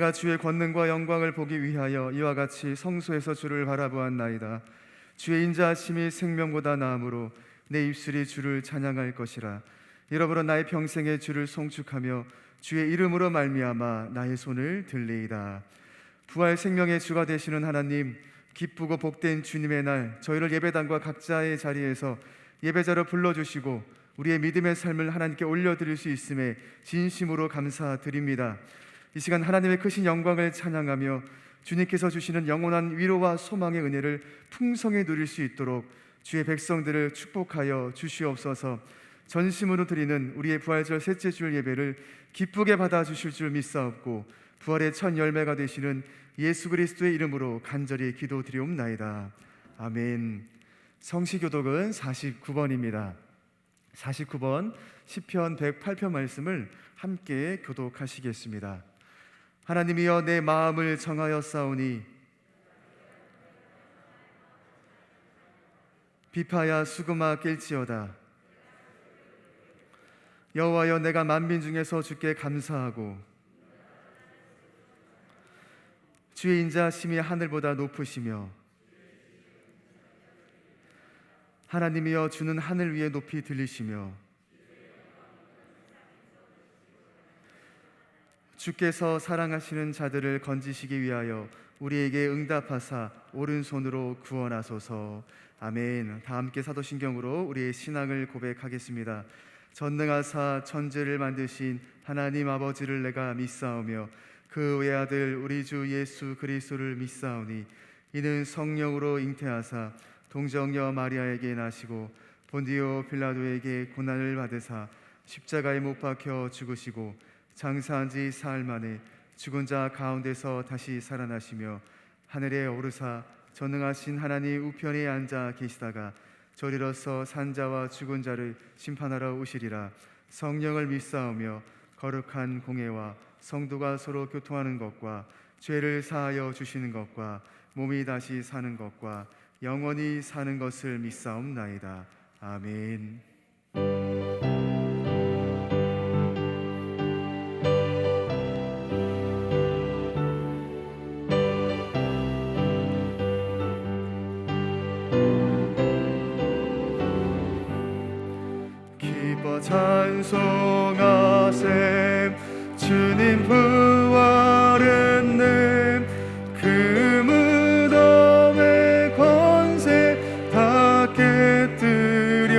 내가 주의 권능과 영광을 보기 위하여 이와 같이 성소에서 주를 바라보았나이다. 주의 인자하심이 생명보다 나음으로 내 입술이 주를 찬양할 것이라. 이러므로 나의 평생에 주를 송축하며 주의 이름으로 말미암아 나의 손을 들리이다. 부활 생명의 주가 되시는 하나님, 기쁘고 복된 주님의 날, 저희를 예배당과 각자의 자리에서 예배자로 불러주시고 우리의 믿음의 삶을 하나님께 올려드릴 수 있음에 진심으로 감사드립니다. 이 시간 하나님의 크신 영광을 찬양하며 주님께서 주시는 영원한 위로와 소망의 은혜를 풍성히 누릴 수 있도록 주의 백성들을 축복하여 주시옵소서. 전심으로 드리는 우리의 부활절 셋째 주일 예배를 기쁘게 받아주실 줄 믿사옵고 부활의 첫 열매가 되시는 예수 그리스도의 이름으로 간절히 기도드리옵나이다. 아멘. 성시교독은 49번입니다. 49번 시편 108편 말씀을 함께 교독하시겠습니다. 하나님이여 내 마음을 정하였사오니 비파야 수금아 깰지어다. 여호와여 내가 만민 중에서 주께 감사하고 주의 인자하심이 하늘보다 높으시며 하나님이여 주는 하늘 위에 높이 들리시며 주께서 사랑하시는 자들을 건지시기 위하여 우리에게 응답하사 오른손으로 구원하소서. 아멘. 다 함께 사도신경으로 우리의 신앙을 고백하겠습니다. 전능하사 천지를 만드신 하나님 아버지를 내가 믿사오며 그 외아들 우리 주 예수 그리스도를 믿사오니 이는 성령으로 잉태하사 동정녀 마리아에게 나시고 본디오 빌라도에게 고난을 받으사 십자가에 못 박혀 죽으시고 장사한 지 사흘 만에 죽은 자 가운데서 다시 살아나시며 하늘에 오르사 전능하신 하나님 우편에 앉아 계시다가 저리로서 산자와 죽은 자를 심판하러 오시리라. 성령을 믿사오며 거룩한 공회와 성도가 서로 교통하는 것과 죄를 사하여 주시는 것과 몸이 다시 사는 것과 영원히 사는 것을 믿사옵나이다. 아멘. 기뻐 찬송하세 주님 부활했네. 그 무덤의 권세 다 깨뜨렸네.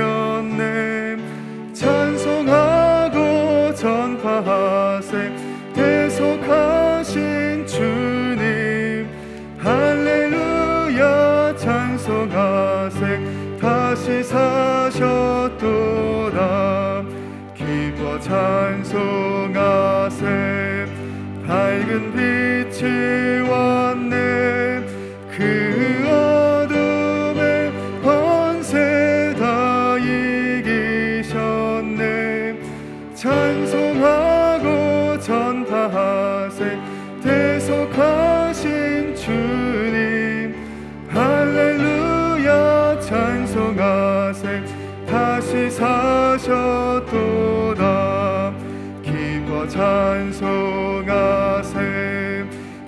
찬송하고 전파하세 대속하신 주님. 할렐루야 찬송하세 다시 사셨도다. 기뻐 찬송하세 밝은 빛이 왔네. 그 어둠의 권세 다 이기셨네. 찬송하고 전파하세 대속하신 주님. 할렐루야 찬송하세 다시 사셨도다. 기뻐 찬송하세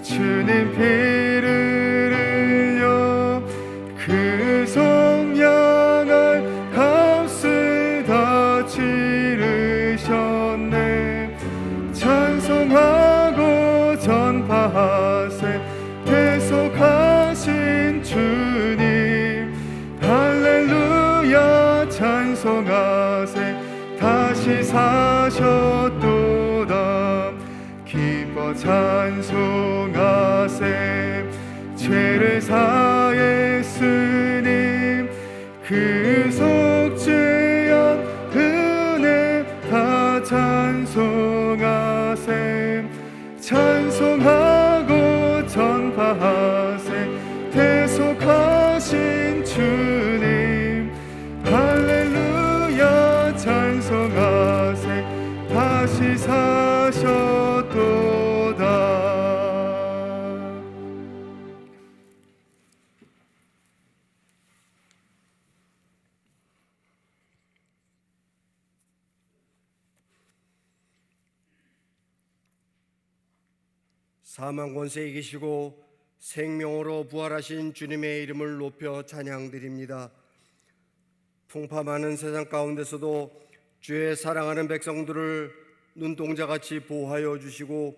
주님 피를 흘려 그 성량할 값을 다 치르셨네. 찬송하고 전파하세 대속하신 주님. 할렐루야 찬송하세 다시 사셨도다. 기뻐 찬송하세 죄를 사했으니 그 속죄한 은혜 다 찬송하세. 찬송하고 전파하세 대속하신 주님. 할렐루야 찬송하세 다시 사셨도다. 사망 권세에 이기시고 생명으로 부활하신 주님의 이름을 높여 찬양드립니다. 풍파 많은 세상 가운데서도 주의 사랑하는 백성들을 눈동자같이 보호하여 주시고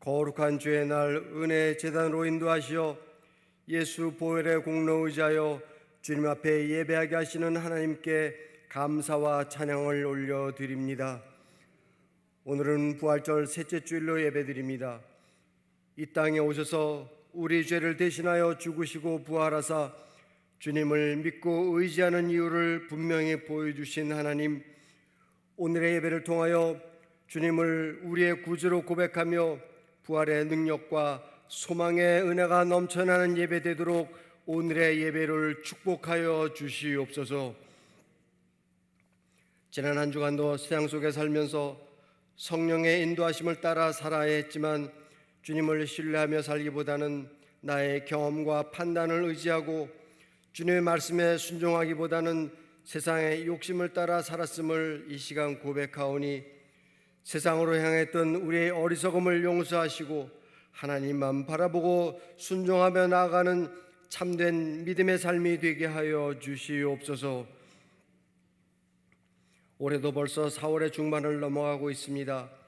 거룩한 주의 날 은혜 제단으로 인도하시어 예수 보혈의 공로 의지하여 주님 앞에 예배하게 하시는 하나님께 감사와 찬양을 올려드립니다. 오늘은 부활절 셋째 주일로 예배드립니다. 이 땅에 오셔서 우리 죄를 대신하여 죽으시고 부활하사 주님을 믿고 의지하는 이유를 분명히 보여주신 하나님, 오늘의 예배를 통하여 주님을 우리의 구주로 고백하며 부활의 능력과 소망의 은혜가 넘쳐나는 예배 되도록 오늘의 예배를 축복하여 주시옵소서. 지난 한 주간도 세상 속에 살면서 성령의 인도하심을 따라 살아야 했지만 주님을 신뢰하며 살기보다는 나의 경험과 판단을 의지하고 주님의 말씀에 순종하기보다는 세상의 욕심을 따라 살았음을 이 시간 고백하오니 세상으로 향했던 우리의 어리석음을 용서하시고 하나님만 바라보고 순종하며 나아가는 참된 믿음의 삶이 되게 하여 주시옵소서. 올해도 벌써 4월의 중반을 넘어가고 있습니다.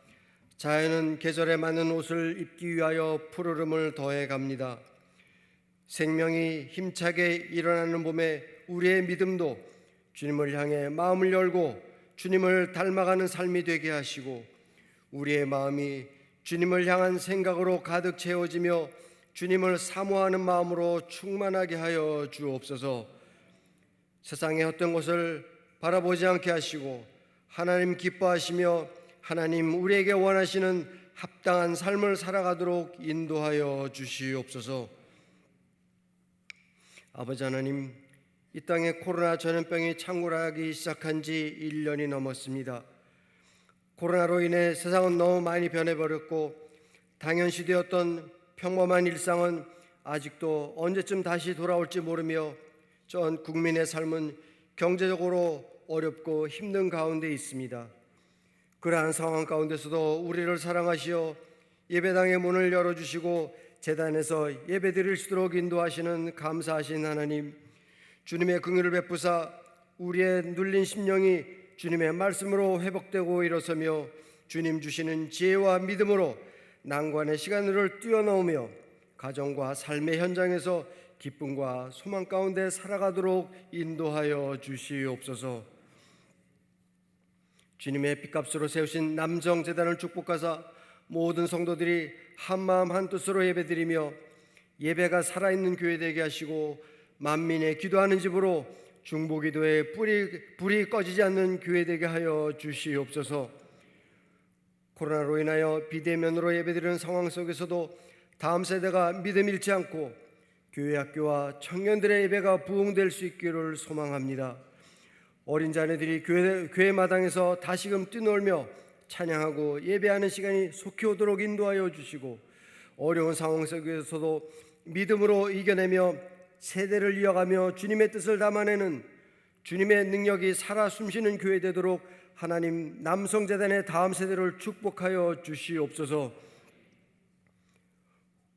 자연은 계절에 맞는 옷을 입기 위하여 푸르름을 더해 갑니다. 생명이 힘차게 일어나는 봄에 우리의 믿음도 주님을 향해 마음을 열고 주님을 닮아가는 삶이 되게 하시고 우리의 마음이 주님을 향한 생각으로 가득 채워지며 주님을 사모하는 마음으로 충만하게 하여 주옵소서. 세상의 어떤 것을 바라보지 않게 하시고 하나님 기뻐하시며 하나님 우리에게 원하시는 합당한 삶을 살아가도록 인도하여 주시옵소서. 아버지 하나님, 이 땅에 코로나 전염병이 창궐하기 시작한 지 1년이 넘었습니다. 코로나로 인해 세상은 너무 많이 변해버렸고 당연시되었던 평범한 일상은 아직도 언제쯤 다시 돌아올지 모르며 전 국민의 삶은 경제적으로 어렵고 힘든 가운데 있습니다. 그러한 상황 가운데서도 우리를 사랑하시어 예배당의 문을 열어주시고 제단에서 예배드릴 수 있도록 인도하시는 감사하신 하나님, 주님의 긍휼을 베푸사 우리의 눌린 심령이 주님의 말씀으로 회복되고 일어서며 주님 주시는 지혜와 믿음으로 난관의 시간을 뛰어넘으며 가정과 삶의 현장에서 기쁨과 소망 가운데 살아가도록 인도하여 주시옵소서. 주님의 핏값으로 세우신 남정재단을 축복하사 모든 성도들이 한마음 한뜻으로 예배드리며 예배가 살아있는 교회 되게 하시고 만민의 기도하는 집으로 중보기도의 불이 꺼지지 않는 교회 되게 하여 주시옵소서. 코로나로 인하여 비대면으로 예배드리는 상황 속에서도 다음 세대가 믿음 잃지 않고 교회 학교와 청년들의 예배가 부흥될 수 있기를 소망합니다. 어린 자녀들이 교회 마당에서 다시금 뛰놀며 찬양하고 예배하는 시간이 속히 오도록 인도하여 주시고 어려운 상황 속에서도 믿음으로 이겨내며 세대를 이어가며 주님의 뜻을 담아내는 주님의 능력이 살아 숨쉬는 교회 되도록 하나님 남성재단의 다음 세대를 축복하여 주시옵소서.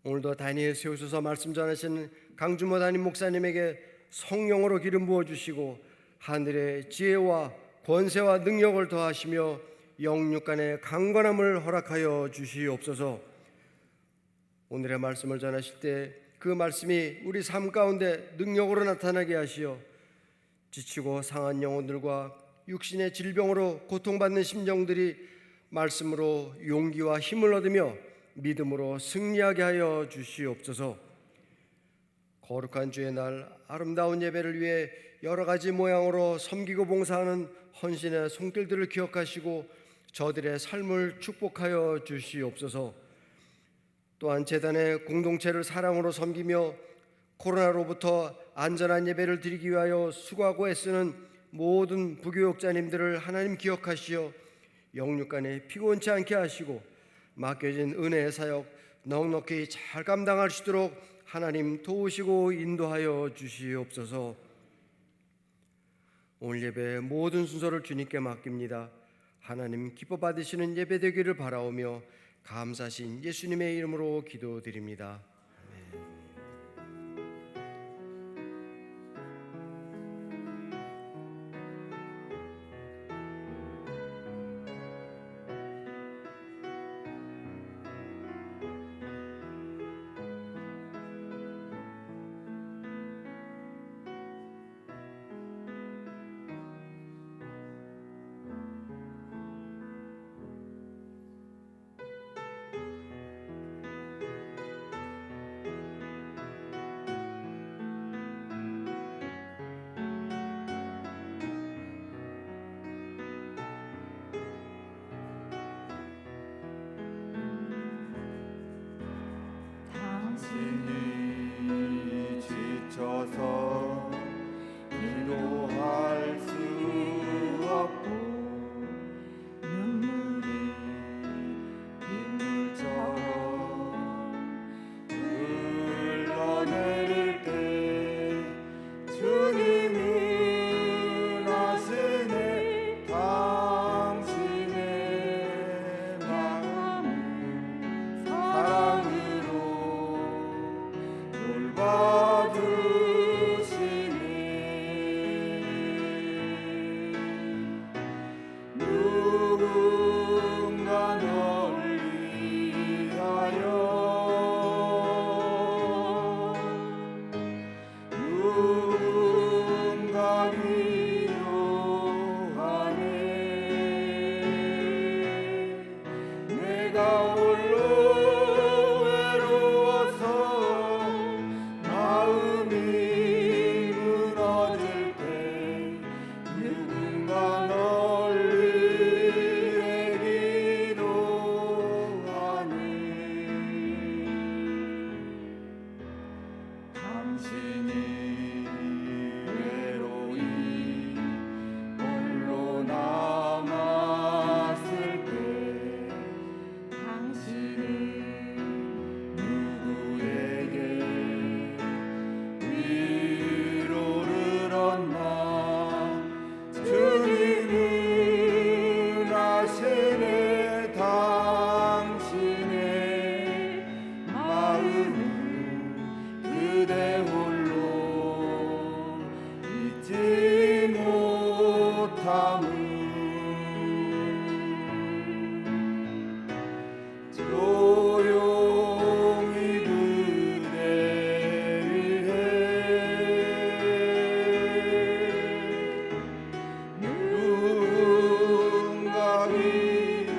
오늘도 다니엘 세우소서 말씀 전하시는 강주모 담임 목사님에게 성령으로 기름 부어주시고 하늘의 지혜와 권세와 능력을 더하시며 영육간의 강건함을 허락하여 주시옵소서. 오늘의 말씀을 전하실 때 그 말씀이 우리 삶 가운데 능력으로 나타나게 하시어 지치고 상한 영혼들과 육신의 질병으로 고통받는 심정들이 말씀으로 용기와 힘을 얻으며 믿음으로 승리하게 하여 주시옵소서. 거룩한 주의 날 아름다운 예배를 위해 여러 가지 모양으로 섬기고 봉사하는 헌신의 손길들을 기억하시고 저들의 삶을 축복하여 주시옵소서. 또한 재단의 공동체를 사랑으로 섬기며 코로나로부터 안전한 예배를 드리기 위하여 수고하고 애쓰는 모든 부교육자님들을 하나님 기억하시어 영육간에 피곤치 않게 하시고 맡겨진 은혜의 사역 넉넉히 잘 감당할 수 있도록 하나님 도우시고 인도하여 주시옵소서. 오늘 예배의 모든 순서를 주님께 맡깁니다. 하나님 기뻐 받으시는 예배 되기를 바라오며 감사하신 예수님의 이름으로 기도드립니다. 당신이 지쳐서 기도할 수 없고 눈물이 빗물처럼 흘러내릴 때 주님은 아시네. 당신의 마음은 사랑으로 돌봐주시네. 누군가 널 위하여 누군가 위로하네. 내가 홀로 외로워서 마음이 무너질 때 누군가 널 위해 기도하네. 당신이 외로이 홀로 남았을 때 당신은 누구에게 위로를 얻나. 주님은 아시네. 당신의 마음은 그대 홀로 잊지 못함을. 조용히 그대 위해 누군가 위로하네.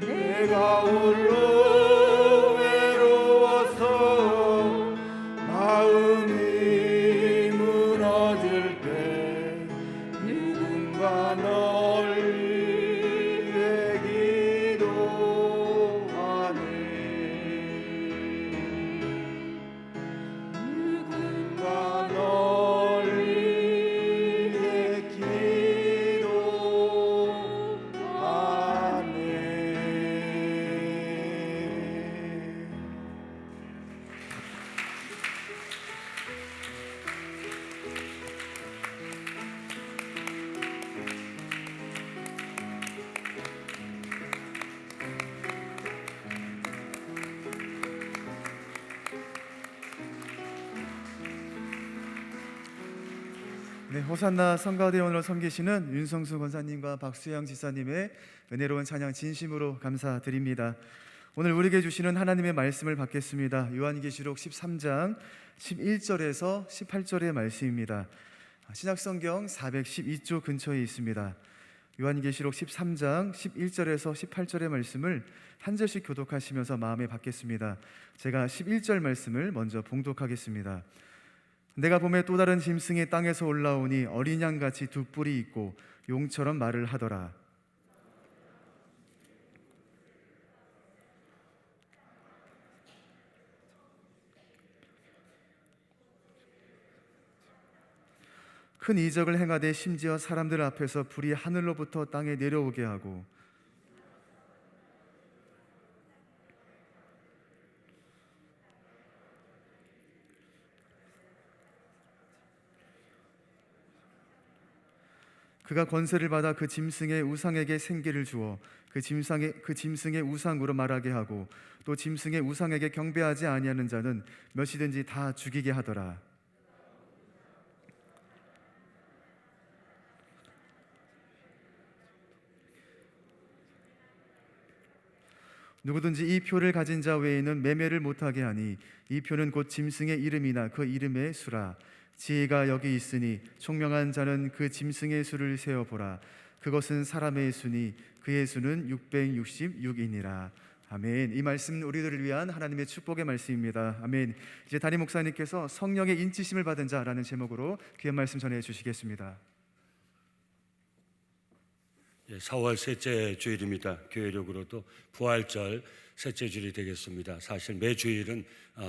내가 홀로 외로워서 마음이 무너질 때 누군가 널 위해 기도하네. 누군가 널 위해 기도하네. 네, 호산나 성가대원으로 섬기시는 윤성수 권사님과 박수영 지사님의 은혜로운 찬양 진심으로 감사드립니다. 오늘 우리에게 주시는 하나님의 말씀을 받겠습니다. 요한계시록 13장 11절에서 18절의 말씀입니다. 신약성경 412쪽 근처에 있습니다. 요한계시록 13장 11절에서 18절의 말씀을 한 절씩 교독하시면서 마음에 받겠습니다. 제가 11절 말씀을 먼저 봉독하겠습니다. 내가 봄에 또 다른 짐승이 땅에서 올라오니 어린 양같이 두 뿔이 있고 용처럼 말을 하더라. 큰 이적을 행하되 심지어 사람들 앞에서 불이 하늘로부터 땅에 내려오게 하고 그가 권세를 받아 그 짐승의 우상에게 생기를 주어 그 짐승의 우상으로 말하게 하고 또 짐승의 우상에게 경배하지 아니하는 자는 몇이든지 다 죽이게 하더라. 누구든지 이 표를 가진 자 외에는 매매를 못하게 하니 이 표는 곧 짐승의 이름이나 그 이름의 수라. 지혜가 여기 있으니 총명한 자는 그 짐승의 수를 세어보라. 그것은 사람의 수니 그의 수는 666이니라. 아멘. 이 말씀 우리들을 위한 하나님의 축복의 말씀입니다. 아멘. 이제 담임 목사님께서 성령의 인치심을 받은 자라는 제목으로 귀한 말씀 전해 주시겠습니다. 4월 셋째 주일입니다. 교회력으로도 부활절 셋째 주일이 되겠습니다. 사실 매 주일은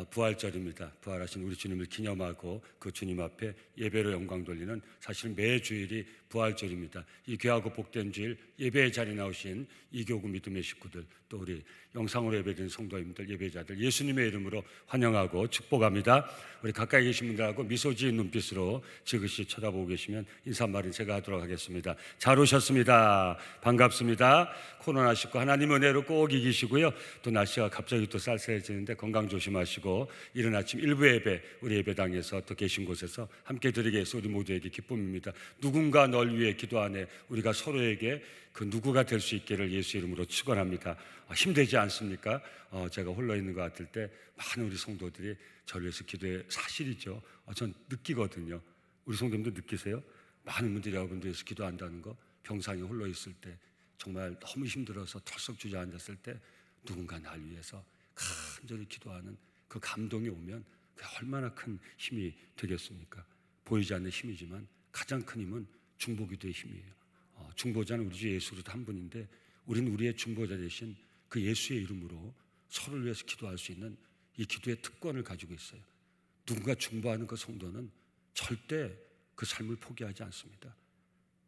부활절입니다. 부활하신 우리 주님을 기념하고 그 주님 앞에 예배로 영광 돌리는 사실 매 주일이 부활절입니다. 이 귀하고 복된 주일 예배의 자리에 나오신 이교구 믿음의 식구들, 또 우리 영상으로 예배드리는 성도님들, 예배자들 예수님의 이름으로 환영하고 축복합니다. 우리 가까이 계신 분들하고 미소 지은 눈빛으로 지그시 쳐다보고 계시면 인사 말은 제가 하도록 하겠습니다. 잘 오셨습니다. 반갑습니다. 코로나19 하나님 은혜로 꼭 이기시고요. 또 날씨가 갑자기 또 쌀쌀해지는데 건강 조심하시고 이른 아침 일부 예배 우리 예배당에서 또 계신 곳에서 함께 드리게 해서 우리 모두에게 기쁨입니다. 누군가 널 위해 기도하네. 우리가 서로에게 그 누구가 될 수 있기를 예수 이름으로 축원합니다. 힘들지 않습니까? 제가 홀로 있는 것 같을 때 많은 우리 성도들이 저를 위해서 기도해. 사실이죠. 전 느끼거든요. 우리 성도님도 느끼세요? 많은 분들이 여러분들 위해서 기도한다는 거. 병상에 홀로 있을 때 정말 너무 힘들어서 털썩 주저앉았을 때 누군가 날 위해서 간절히 기도하는 그 감동이 오면 그게 얼마나 큰 힘이 되겠습니까? 보이지 않는 힘이지만 가장 큰 힘은 중보기도의 힘이에요. 중보자는 우리 주 예수 그리스도 한 분인데 우리는 우리의 중보자 대신 그 예수의 이름으로 서로를 위해서 기도할 수 있는 이 기도의 특권을 가지고 있어요. 누군가 중보하는 그 성도는 절대 그 삶을 포기하지 않습니다.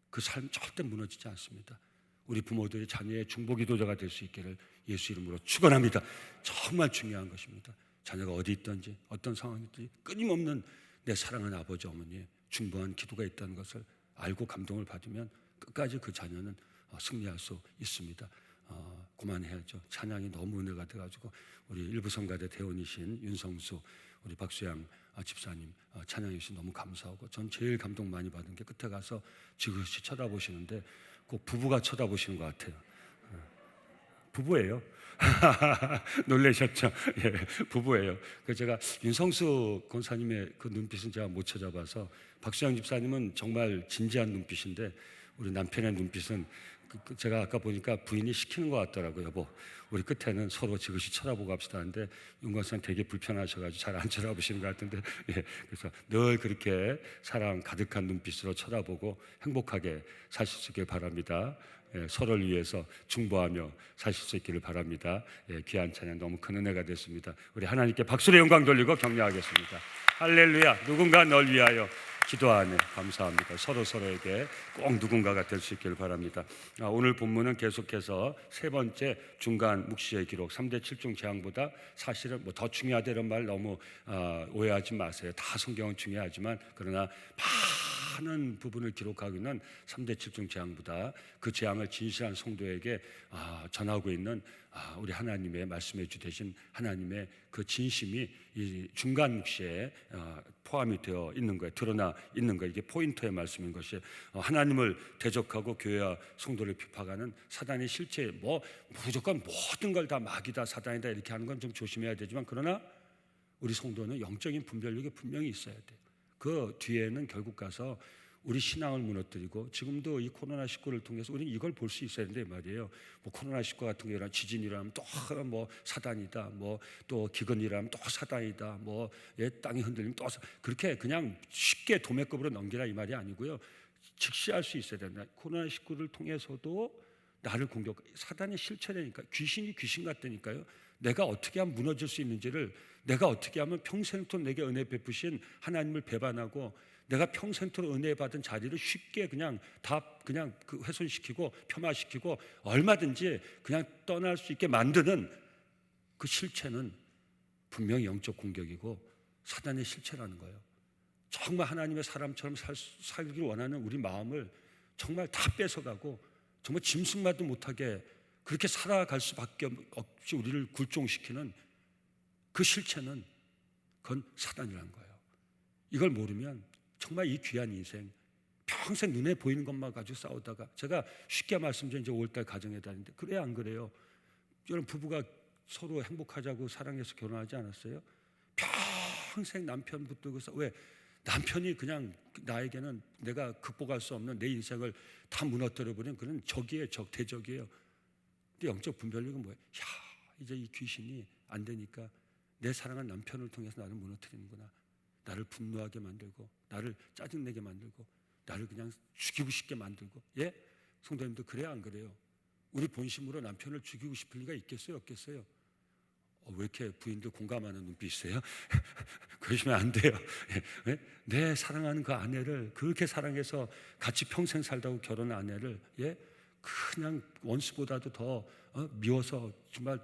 그 삶 절대 무너지지 않습니다. 우리 부모들이 자녀의 중보기도자가 될 수 있기를 예수 이름으로 축원합니다. 정말 중요한 것입니다. 자녀가 어디 있든지 어떤 상황이든지 끊임없는 내 사랑하는 아버지 어머니의 중보한 기도가 있다는 것을 알고 감동을 받으면 끝까지 그 자녀는 승리할 수 있습니다. 그만해야죠. 찬양이 너무 은혜가 돼가지고 우리 일부성가대 대원이신 윤성수 우리 박수양 집사님 찬양해 주셔서 너무 감사하고 전 제일 감동 많이 받은 게 끝에 가서 지그시 쳐다보시는데 꼭 부부가 쳐다보시는 것 같아요. 부부예요. 놀라셨죠? 예, 부부예요. 그래서 제가 윤성수 권사님의 그 눈빛은 제가 못 찾아봐서 박수양 집사님은 정말 진지한 눈빛인데 우리 남편의 눈빛은 제가 아까 보니까 부인이 시키는 것 같더라고요. 여보, 우리 끝에는 서로 지그시 쳐다보고 합시다 하는데 윤 권사님 되게 불편하셔가지고 잘 안 쳐다보시는 것 같은데 그래서 늘 그렇게 사랑 가득한 눈빛으로 쳐다보고 행복하게 사실 수 있길 바랍니다. 서로를 위해서 중보하며 사실 수 있기를 바랍니다. 귀한 찬양 너무 큰 은혜가 됐습니다. 우리 하나님께 박수로 영광 돌리고 격려하겠습니다. 할렐루야. 누군가 널 위하여 기도하네. 감사합니다. 서로에게 꼭 누군가가 될 수 있기를 바랍니다. 오늘 본문은 계속해서 세 번째 중간 묵시의 기록 3대 7중 재앙보다 사실은 뭐 더 중요하다 이런 말 너무 오해하지 마세요. 다 성경은 중요하지만 그러나 많은 부분을 기록하고 있는 3대 7중 재앙보다 그 재앙을 진실한 성도에게 전하고 있는 우리 하나님의 말씀해 주되신 하나님의 그 진심이 이 중간 묵시에 포함이 되어 있는 거예요. 드러나 있는 거예요. 이게 포인트의 말씀인 것이 하나님을 대적하고 교회와 성도를 비판하는 사단의 실체 뭐 무조건 모든 걸 다 마귀다 사단이다 이렇게 하는 건 좀 조심해야 되지만 그러나 우리 성도는 영적인 분별력이 분명히 있어야 돼요. 그 뒤에는 결국 가서 우리 신앙을 무너뜨리고 지금도 이 코로나19를 통해서 우리는 이걸 볼 수 있어야 되는데 말이에요. 뭐 코로나19 같은 경우는 지진이라면 또 뭐 사단이다, 뭐 또 기근이라면 또 사단이다, 뭐 땅이 흔들리면 또 그렇게 그냥 쉽게 도매급으로 넘기라 이 말이 아니고요. 직시할 수 있어야 된다. 코로나19를 통해서도 나를 공격, 사단의 실체라니까 귀신이 귀신 같다니까요. 내가 어떻게 하면 무너질 수 있는지를 내가 어떻게 하면 평생토록 내게 은혜 베푸신 하나님을 배반하고 내가 평생토록 은혜 받은 자리를 쉽게 그냥 다 그냥 그 훼손시키고 폄하시키고 얼마든지 그냥 떠날 수 있게 만드는 그 실체는 분명히 영적 공격이고 사단의 실체라는 거예요. 정말 하나님의 사람처럼 살기를 원하는 우리 마음을 정말 다 뺏어가고 정말 짐승만도 못하게 그렇게 살아갈 수밖에 없이 우리를 굴종시키는 그 실체는 그건 사단이라는 거예요. 이걸 모르면 정말 이 귀한 인생 평생 눈에 보이는 것만 가지고 싸우다가, 제가 쉽게 말씀드린 이제 5월달 가정에 다니는데 그래야 안 그래요? 여러분 부부가 서로 행복하자고 사랑해서 결혼하지 않았어요? 평생 남편 붙들고 왜 남편이 그냥 나에게는 내가 극복할 수 없는 내 인생을 다 무너뜨려버린 그런 적이에요. 대적이에요. 근데 영적 분별력은 뭐예요? 야, 이제 이 귀신이 안 되니까 내 사랑한 남편을 통해서 나를 무너뜨리는구나. 나를 분노하게 만들고, 나를 짜증내게 만들고, 나를 그냥 죽이고 싶게 만들고. 예? 성도님들 그래야 안 그래요? 우리 본심으로 남편을 죽이고 싶을 리가 있겠어요? 없겠어요? 왜 이렇게 부인들 공감하는 눈빛이세요? 그러시면 안 돼요. 예? 내 사랑하는 그 아내를 그렇게 사랑해서 같이 평생 살다고 결혼한 아내를, 예? 그냥 원수보다도 더 미워서 정말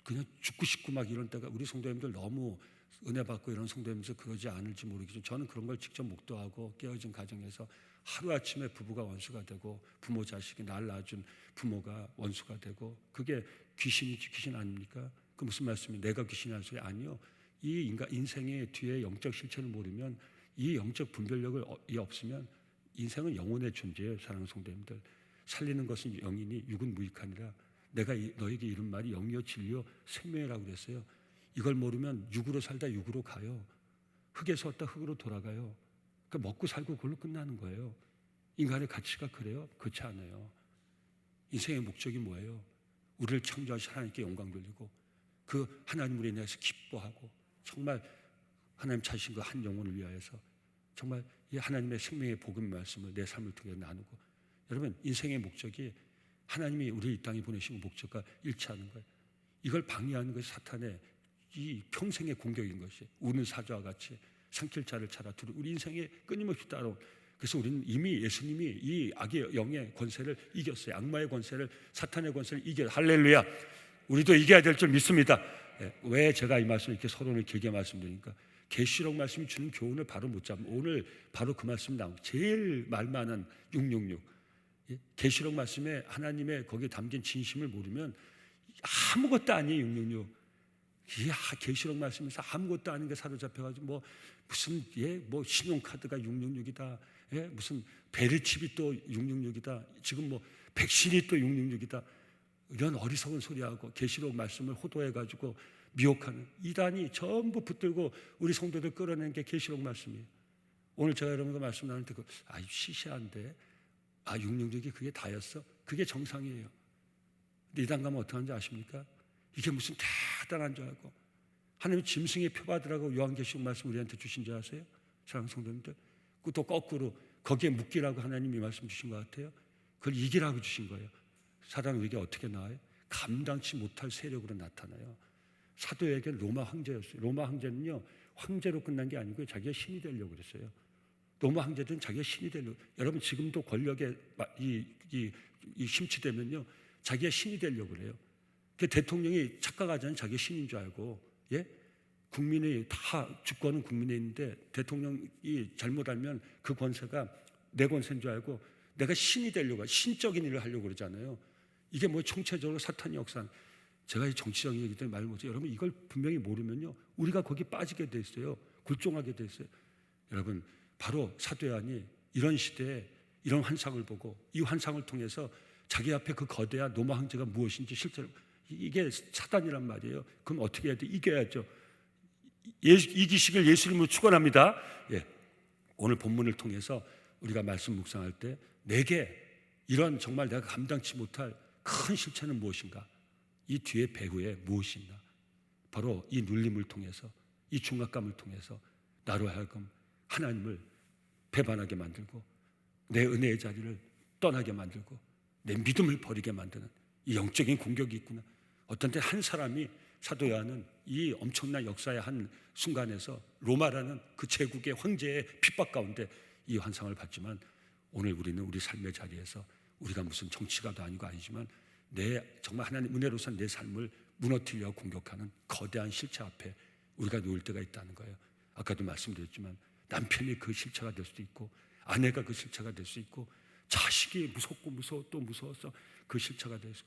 그냥 죽고 싶고 막 이런 때가, 우리 성도님들 너무 은혜 받고 이런 성도님들 그러지 않을지 모르겠지만 저는 그런 걸 직접 목도하고 깨어진 가정에서 하루아침에 부부가 원수가 되고, 부모 자식이 날 낳아준 부모가 원수가 되고, 그게 귀신이지 귀신 아닙니까? 그 무슨 말씀이 내가 귀신이 할 소리 아니요. 이 인생의 뒤에 영적 실체를 모르면, 이 영적 분별력을 없으면 인생은 영혼의 존재예요. 사랑하는 성도님들, 살리는 것은 영이니 육은 무익하니라. 내가 너에게 이른 말이 영이요 진리요 생명이라고 그랬어요. 이걸 모르면 육으로 살다 육으로 가요. 흙에서 왔다 흙으로 돌아가요. 그러니까 먹고 살고 그걸로 끝나는 거예요. 인간의 가치가 그래요? 그렇지 않아요. 인생의 목적이 뭐예요? 우리를 창조하신 하나님께 영광 돌리고, 그 하나님으로 인해서 기뻐하고, 정말 하나님 찾으신 그 한 영혼을 위하여서 정말 이 하나님의 생명의 복음 말씀을 내 삶을 통해 나누고. 여러분, 인생의 목적이 하나님이 우리 이 땅에 보내신 목적과 일치하는 거예요. 이걸 방해하는 것이 사탄의 이 평생의 공격인 것이, 우는 사자와 같이 산길 자를 찾아 우리 인생에 끊임없이 따라온. 그래서 우리는 이미 예수님이 이 악의 영의 권세를 이겼어요. 악마의 권세를, 사탄의 권세를 이겨. 할렐루야. 우리도 이겨야 될 줄 믿습니다. 왜 제가 이 말씀을 이렇게 서론을 길게 말씀드리니까, 계시록 말씀이 주는 교훈을 바로 못 잡으면 오늘 바로 그 말씀 나오고, 제일 말 많은 666. 계시록 말씀에 하나님의 거기에 담긴 진심을 모르면 아무것도 아니에요. 666. 이 계시록 말씀에서 아무것도 아닌 게 사로잡혀가지고 무슨 신용카드가 666이다. 무슨 베르칩이 또 666이다. 지금 백신이 또 666이다. 이런 어리석은 소리하고 계시록 말씀을 호도해가지고 미혹하는 이단이 전부 붙들고 우리 성도들 끌어내는 게 계시록 말씀이에요. 오늘 제가 여러분과 말씀 나눌 때 시시한데 666이 그게 다였어? 그게 정상이에요. 근데 이단 가면 어떻게 하는지 아십니까? 이게 무슨 대단한 줄 알고, 하나님이 짐승의 표받으라고 요한계시록 말씀 우리한테 주신 줄 아세요? 사랑하는 성도님들, 또 거꾸로 거기에 묶이라고 하나님이 말씀 주신 것 같아요. 그걸 이기라고 주신 거예요. 사단은 우리에게 어떻게 나와요? 감당치 못할 세력으로 나타나요. 사도에게는 로마 황제였어요. 로마 황제는요, 황제로 끝난 게 아니고요, 자기가 신이 되려고 그랬어요. 로마 황제들은 자기가 신이 되려고. 여러분 지금도 권력에 심취되면요, 자기가 신이 되려고 그래요. 그 대통령이 착각하자면 자기가 신인 줄 알고, 예? 국민이 다 주권은 국민에 있는데 대통령이 잘못 알면 그 권세가 내 권세인 줄 알고 내가 신이 되려고, 신적인 일을 하려고 그러잖아요. 이게 총체적으로 사탄의 역사. 제가 이 정치적인 얘기 때문에 말 못해요. 여러분 이걸 분명히 모르면요, 우리가 거기 빠지게 돼 있어요. 굴종하게 돼 있어요. 여러분 바로 사도 요한이 이런 시대에 이런 환상을 보고, 이 환상을 통해서 자기 앞에 그 거대한 로마 황제가 무엇인지 실제로, 이게 사단이란 말이에요. 그럼 어떻게 해야 돼? 이겨야죠. 이기시길 예수님으로 축원합니다. 예. 오늘 본문을 통해서 우리가 말씀 묵상할 때 내게 이런 정말 내가 감당치 못할 큰 실체는 무엇인가? 이 뒤에 배후에 무엇인가? 바로 이 눌림을 통해서, 이 중압감을 통해서 나로 하여금 하나님을 배반하게 만들고, 내 은혜의 자리를 떠나게 만들고, 내 믿음을 버리게 만드는 이 영적인 공격이 있구나. 어떤 때 한 사람이, 사도 요한은 이 엄청난 역사의 한 순간에서 로마라는 그 제국의 황제의 핍박 가운데 이 환상을 봤지만, 오늘 우리는 우리 삶의 자리에서 우리가 무슨 정치가도 아니고 아니지만 정말 하나님 은혜로서 내 삶을 무너뜨리려고 공격하는 거대한 실체 앞에 우리가 놓일 때가 있다는 거예요. 아까도 말씀드렸지만 남편이 그 실체가 될 수도 있고, 아내가 그 실체가 될 수 있고, 자식이 무섭고 무서워 또 무서워서 그 실체가 돼서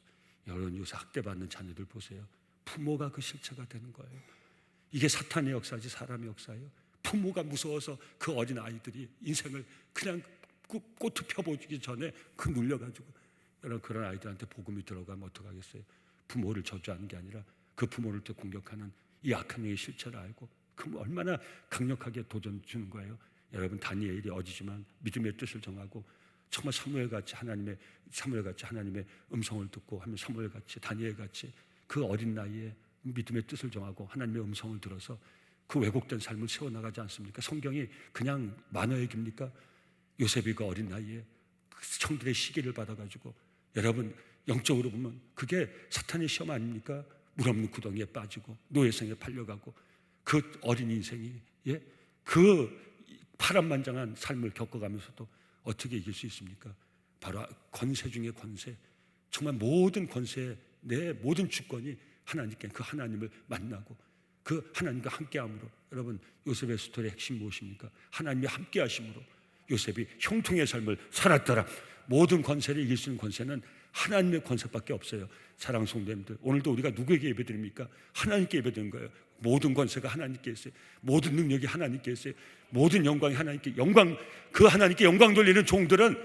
여러분 요새 학대받는 자녀들 보세요. 부모가 그 실체가 되는 거예요. 이게 사탄의 역사지 사람의 역사예요. 부모가 무서워서 그 어린 아이들이 인생을 그냥 꽃을 펴보기 전에 그 눌려가지고 여러분 그런 아이들한테 복음이 들어가면 어떡하겠어요? 부모를 저주하는 게 아니라 그 부모를 또 공격하는 이 악한 영의 실체를 알고 그 얼마나 강력하게 도전 주는 거예요. 여러분 다니엘이 어지지만 믿음의 뜻을 정하고 정말 사무엘같이 하나님의 음성을 듣고 하면 사무엘같이 다니엘같이 그 어린 나이에 믿음의 뜻을 정하고 하나님의 음성을 들어서 그 왜곡된 삶을 세워나가지 않습니까? 성경이 그냥 만화의 깁니까? 요셉이 그 어린 나이에 그 청들의 시기를 받아가지고 여러분 영적으로 보면 그게 사탄의 시험 아닙니까? 물 없는 구덩이에 빠지고 노예생에 팔려가고 그 어린 인생이 그 파란만장한 삶을 겪어가면서도 어떻게 이길 수 있습니까? 바로 권세 중에 권세, 정말 모든 권세의 내 모든 주권이 하나님께 그 하나님을 만나고 그 하나님과 함께함으로 여러분 요셉의 스토리의 핵심이 무엇입니까? 하나님이 함께하심으로 요셉이 형통의 삶을 살았더라. 모든 권세를 이길 수 있는 권세는 하나님의 권세밖에 없어요. 사랑하는 성도님들, 오늘도 우리가 누구에게 예배드립니까? 하나님께 예배드리는 거예요. 모든 권세가 하나님께 있어요. 모든 능력이 하나님께 있어요. 모든 영광이 하나님께 그 하나님께 영광 돌리는 종들은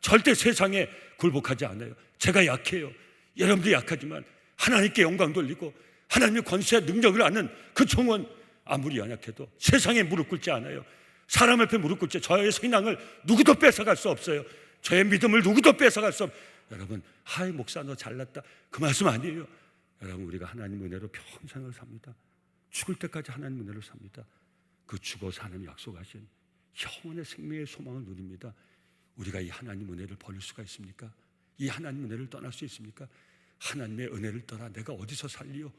절대 세상에 굴복하지 않아요. 제가 약해요. 여러분도 약하지만 하나님께 영광 돌리고 하나님의 권세와 능력을 아는 그 종은 아무리 연약해도 세상에 무릎 꿇지 않아요. 사람 앞에 무릎 꿇지 저의 신앙을 누구도 뺏어갈 수 없어요. 저의 믿음을 누구도 뺏어갈 수 없어요. 여러분 하이 목사 너 잘났다 그 말씀 아니에요. 여러분 우리가 하나님 은혜로 평생을 삽니다. 죽을 때까지 하나님 은혜로 삽니다. 그 죽어서 하나님 약속하신 영원의 생명의 소망을 누립니다. 우리가 이 하나님 은혜를 버릴 수가 있습니까? 이 하나님 은혜를 떠날 수 있습니까? 하나님의 은혜를 떠나 내가 어디서 살리요?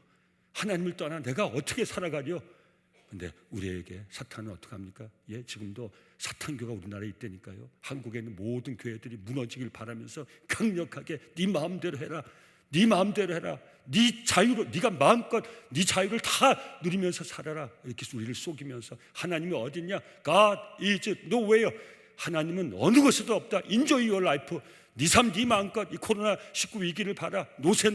하나님을 떠나 내가 어떻게 살아가려? 근데 우리에게 사탄은 어떻게 합니까? 지금도 사탄교가 우리나라에 있다니까요. 한국에 있는 모든 교회들이 무너지길 바라면서 강력하게 네 마음대로 해라. 네 마음대로 해라. 네 자유로 네가 마음껏 네 자유를 다 누리면서 살아라. 이렇게 우리를 속이면서 하나님이 어딨냐? God is nowhere. 하나님은 어느 곳에도 없다. Enjoy your life. 네 삶, 네 마음껏 이 코로나19 위기를 봐라. 노세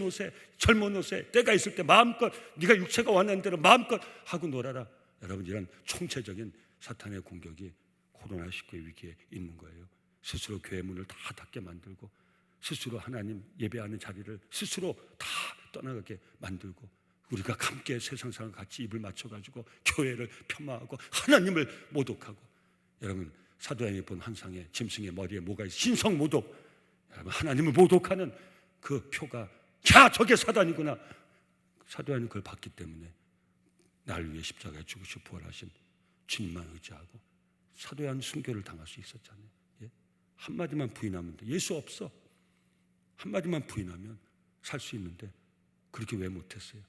젊은 노세 때가 있을 때 마음껏 네가 육체가 원하는 대로 마음껏 하고 놀아라. 여러분 이런 총체적인 사탄의 공격이 코로나19의 위기에 있는 거예요. 스스로 교회 문을 다 닫게 만들고 스스로 하나님 예배하는 자리를 스스로 다 떠나가게 만들고 우리가 함께 세상 사람 같이 입을 맞춰가지고 교회를 폄하하고 하나님을 모독하고 여러분 사도행이 본 환상에 짐승의 머리에 뭐가 있어? 신성 모독. 여러분 하나님을 모독하는 그 표가 야 저게 사단이구나. 사도행은 그걸 봤기 때문에 나를 위해 십자가에 죽으시고 부활하신 주님만 의지하고 사도행 순교를 당할 수 있었잖아요. 한마디만 부인하면 돼. 예수 없어. 한마디만 부인하면 살 수 있는데 그렇게 왜 못했어요?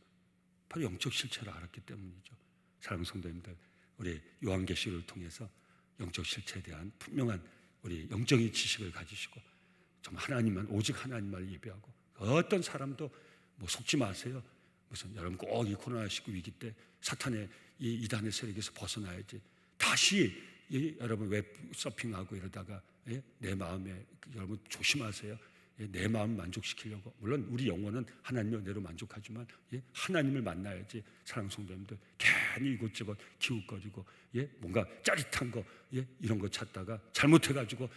바로 영적 실체를 알았기 때문이죠. 사랑하는 성도님들, 우리 요한계시를 통해서 영적 실체에 대한 분명한 우리 영적인 지식을 가지시고 정말 하나님만 오직 하나님만 예배하고 어떤 사람도 뭐 속지 마세요. 무슨 여러분 꼭 이 코로나19 위기 때 사탄의 이 이단의 세력에서 벗어나야지. 다시 여러분 웹 서핑하고 이러다가 내 마음에 여러분 조심하세요. 내 마음 만족시키려고 물론 우리 영혼은 하나님의 은혜로 만족하지만 하나님을 만나야지. 사랑하는 성도님들 괜히 이곳저곳 기웃거리고 뭔가 짜릿한 거 이런 거 찾다가 잘못해가지고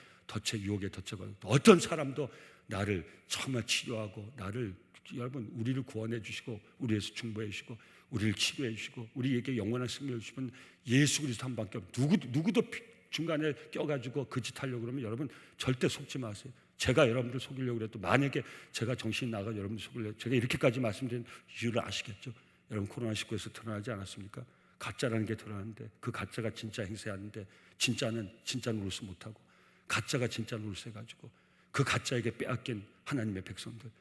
유혹에 덫혀가지고 어떤 사람도 나를 정말 치료하고 나를 여러분 우리를 구원해 주시고 우리에서 중보해 주시고 우리를 치료해 주시고 우리에게 영원한 생명을 주시는 예수 그리스도 한 밖에 없고 누구도 중간에 껴가지고 그 짓 하려고 그러면 여러분 절대 속지 마세요. 제가 여러분들 속이려고 그래도 만약에 제가 정신이 나가 여러분들 속이려고 제가 이렇게까지 말씀드린 이유를 아시겠죠? 여러분 코로나19에서 드러나지 않았습니까? 가짜라는 게 드러나는데 그 가짜가 진짜 행세하는데 진짜는 진짜 노릇을 못하고 가짜가 진짜 노릇을 해가지고 그 가짜에게 빼앗긴 하나님의 백성들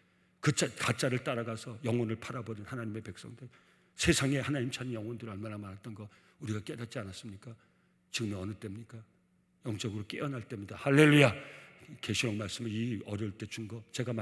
그 가짜를 따라가서 영혼을 팔아버린 하나님의 백성들 세상에 하나님 찾는 영혼들이 얼마나 많았던 거 우리가 깨닫지 않았습니까? 지금이 어느 때입니까? 영적으로 깨어날 때입니다. 할렐루야. 계시록 말씀을 이 어려울 때 준 거 제가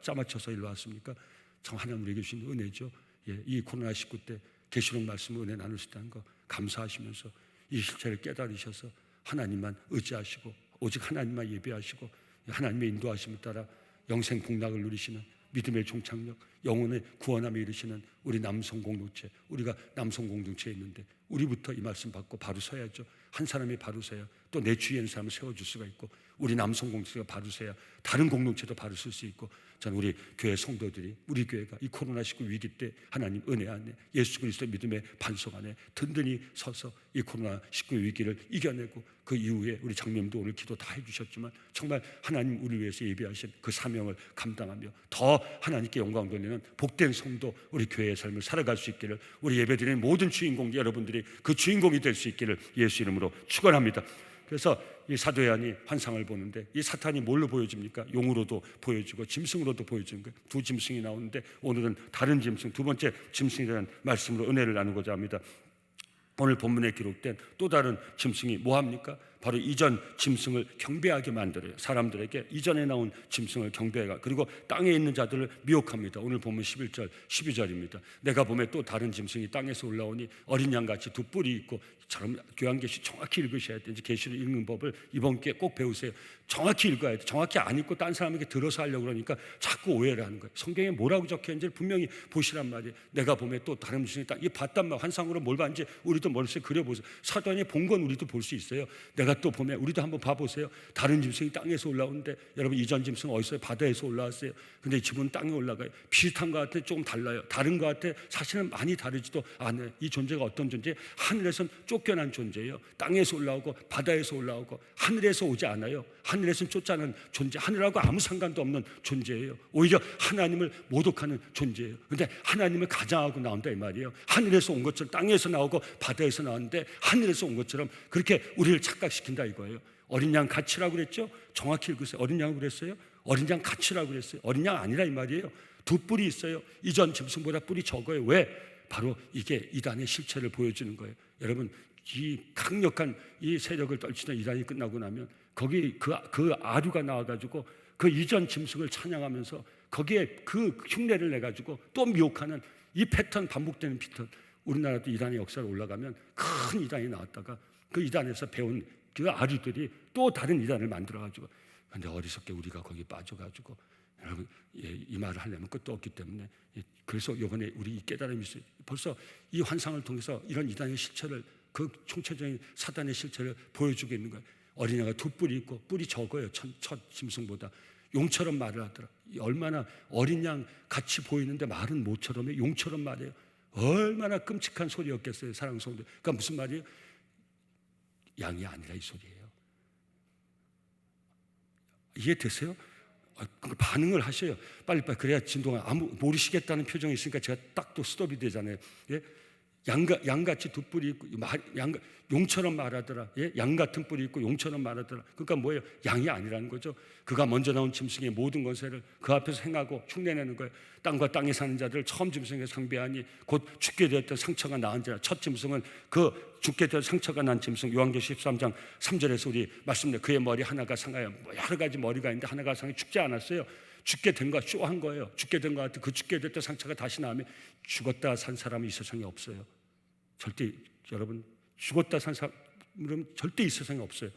짜맞춰서 일로 왔습니까? 참 하나님 우리에게 주신 은혜죠. 이 코로나19 때 계시록 말씀을 은혜 나눌 수 있다는 거 감사하시면서 이 실체를 깨달으셔서 하나님만 의지하시고 오직 하나님만 예배하시고 하나님의 인도하심을 따라 영생 복락을 누리시는 믿음의 종착역, 영혼의 구원함에 이르시는 우리 남성 공동체, 우리가 남성 공동체에 있는데 우리부터 이 말씀 받고 바로 서야죠. 한 사람이 바로 서야 또 내 주위에 있는 사람을 세워줄 수가 있고, 우리 남성 공동체가 바로 서야 다른 공동체도 바로 설 수 있고, 저는 우리 교회 성도들이, 우리 교회가 이 코로나19 위기 때 하나님 은혜 안에 예수 그리스도의 믿음의 반석 안에 든든히 서서 이 코로나19 위기를 이겨내고, 그 이후에 우리 장로님도 오늘 기도 다 해주셨지만 정말 하나님 우리 위해서 예비하신 그 사명을 감당하며 더 하나님께 영광 돌리는 복된 성도, 우리 교회의 삶을 살아갈 수 있기를, 우리 예배드리는 모든 주인공 여러분들이 그 주인공이 될 수 있기를 예수 이름으로 축원합니다. 그래서 이 사도 요한이 환상을 보는데 이 사탄이 뭘로 보여집니까? 용으로도 보여주고 짐승으로도 보여주는 거예요. 두 짐승이 나오는데 오늘은 다른 짐승, 두 번째 짐승에 대한 말씀으로 은혜를 나누고자 합니다. 오늘 본문에 기록된 또 다른 짐승이 뭐합니까? 바로 이전 짐승을 경배하게 만들어요. 사람들에게 이전에 나온 짐승을 경배하고, 그리고 땅에 있는 자들을 미혹합니다. 오늘 본문 11절 12절입니다. 내가 보매 또 다른 짐승이 땅에서 올라오니 어린 양같이 두 뿔이 있고, 참 교환계시 정확히 읽으셔야 돼요. 계시를 읽는 법을 이번 기회에 꼭 배우세요. 정확히 읽어야 돼요. 정확히 안 읽고 딴 사람에게 들어서 하려고 그러니까 자꾸 오해를 하는 거예요. 성경에 뭐라고 적혀있는지를 분명히 보시란 말이에요. 내가 보면 또 다른 짐승이 딱 이 봤단 말, 환상으로 뭘 봤는지 우리도 머릿속에 그려보세요. 사도안이 본 건 우리도 볼 수 있어요. 내가 또 보면 우리도 한번 봐보세요. 다른 짐승이 땅에서 올라오는데, 여러분 이전 짐승 어디서? 바다에서 올라왔어요. 근데 지금은 땅에 올라가요. 비슷한 것 같아, 조금 달라요. 다른 것 같아, 사실은 많이 다르지도 않아요. 이 존재가 어떤 존재? 하늘에선 쫓겨난 존재예요. 땅에서 올라오고 바다에서 올라오고 하늘에서 오지 않아요. 하늘에서는 쫓아낸 존재, 하늘하고 아무 상관도 없는 존재예요. 오히려 하나님을 모독하는 존재예요. 근데 하나님을 가장하고 나온다 이 말이에요. 하늘에서 온 것처럼, 땅에서 나오고 바다에서 나왔는데 하늘에서 온 것처럼 그렇게 우리를 착각시킨다 이거예요. 어린 양 같이라고 그랬죠? 정확히 읽으세요. 어린 양이라고 그랬어요? 어린 양 같이라고 그랬어요. 어린 양 아니라 이 말이에요. 두 뿔이 있어요. 이전 짐승보다 뿔이 적어요. 왜? 바로 이게 이단의 실체를 보여주는 거예요. 여러분, 이 강력한 이 세력을 떨치던 이단이 끝나고 나면 거기 그 아류가 나와가지고 그 이전 짐승을 찬양하면서 거기에 그 흉내를 내가지고 또 미혹하는 이 패턴, 반복되는 패턴. 우리나라도 이단의 역사로 올라가면 큰 이단이 나왔다가 그 이단에서 배운 그 아류들이 또 다른 이단을 만들어가지고, 근데 어리석게 우리가 거기 빠져가지고, 여러분 이 말을 하려면 끝도 없기 때문에, 그래서 이번에 우리 깨달음이 있어요. 벌써 이 환상을 통해서 이런 이단의 실체를, 그 총체적인 사단의 실체를 보여주고 있는 거예요. 어린애가 두 뿔이 있고 뿔이 적어요. 첫 짐승보다. 용처럼 말을 하더라. 얼마나 어린 양 같이 보이는데 말은 모처럼 해. 용처럼 말해요. 얼마나 끔찍한 소리였겠어요, 사랑하는 성도. 그러니까 무슨 말이에요? 양이 아니라 이 소리예요. 이해되세요? 반응을 하셔요. 빨리빨리. 그래야 진동아, 아무 모르시겠다는 표정이 있으니까 제가 딱 또 스톱이 되잖아요. 예? 양같이 두 뿔이 있고, 용처럼 말하더라. 예? 양 같은 뿔이 있고 용처럼 말하더라. 그러니까 뭐예요? 양이 아니라는 거죠. 그가 먼저 나온 짐승의 모든 권세를 그 앞에서 행하고 흉내내는 거예요. 땅과 땅에 사는 자들 처음 짐승에 상대하니 곧 죽게 되었던 상처가 나은 자라. 첫 짐승은 그 죽게 되어 상처가 난 짐승, 요한계시 13장 3절에서 우리 말씀드려, 그의 머리 하나가 상하여, 여러 가지 머리가 있는데 하나가 상해 죽지 않았어요. 죽게 된 거 쇼한 거예요. 죽게 된 것 같아. 그 죽게 됐던 상처가 다시 나면 죽었다 산 사람이 이 세상에 없어요. 절대. 여러분, 죽었다 산 사람은 절대 이 세상에 없어요.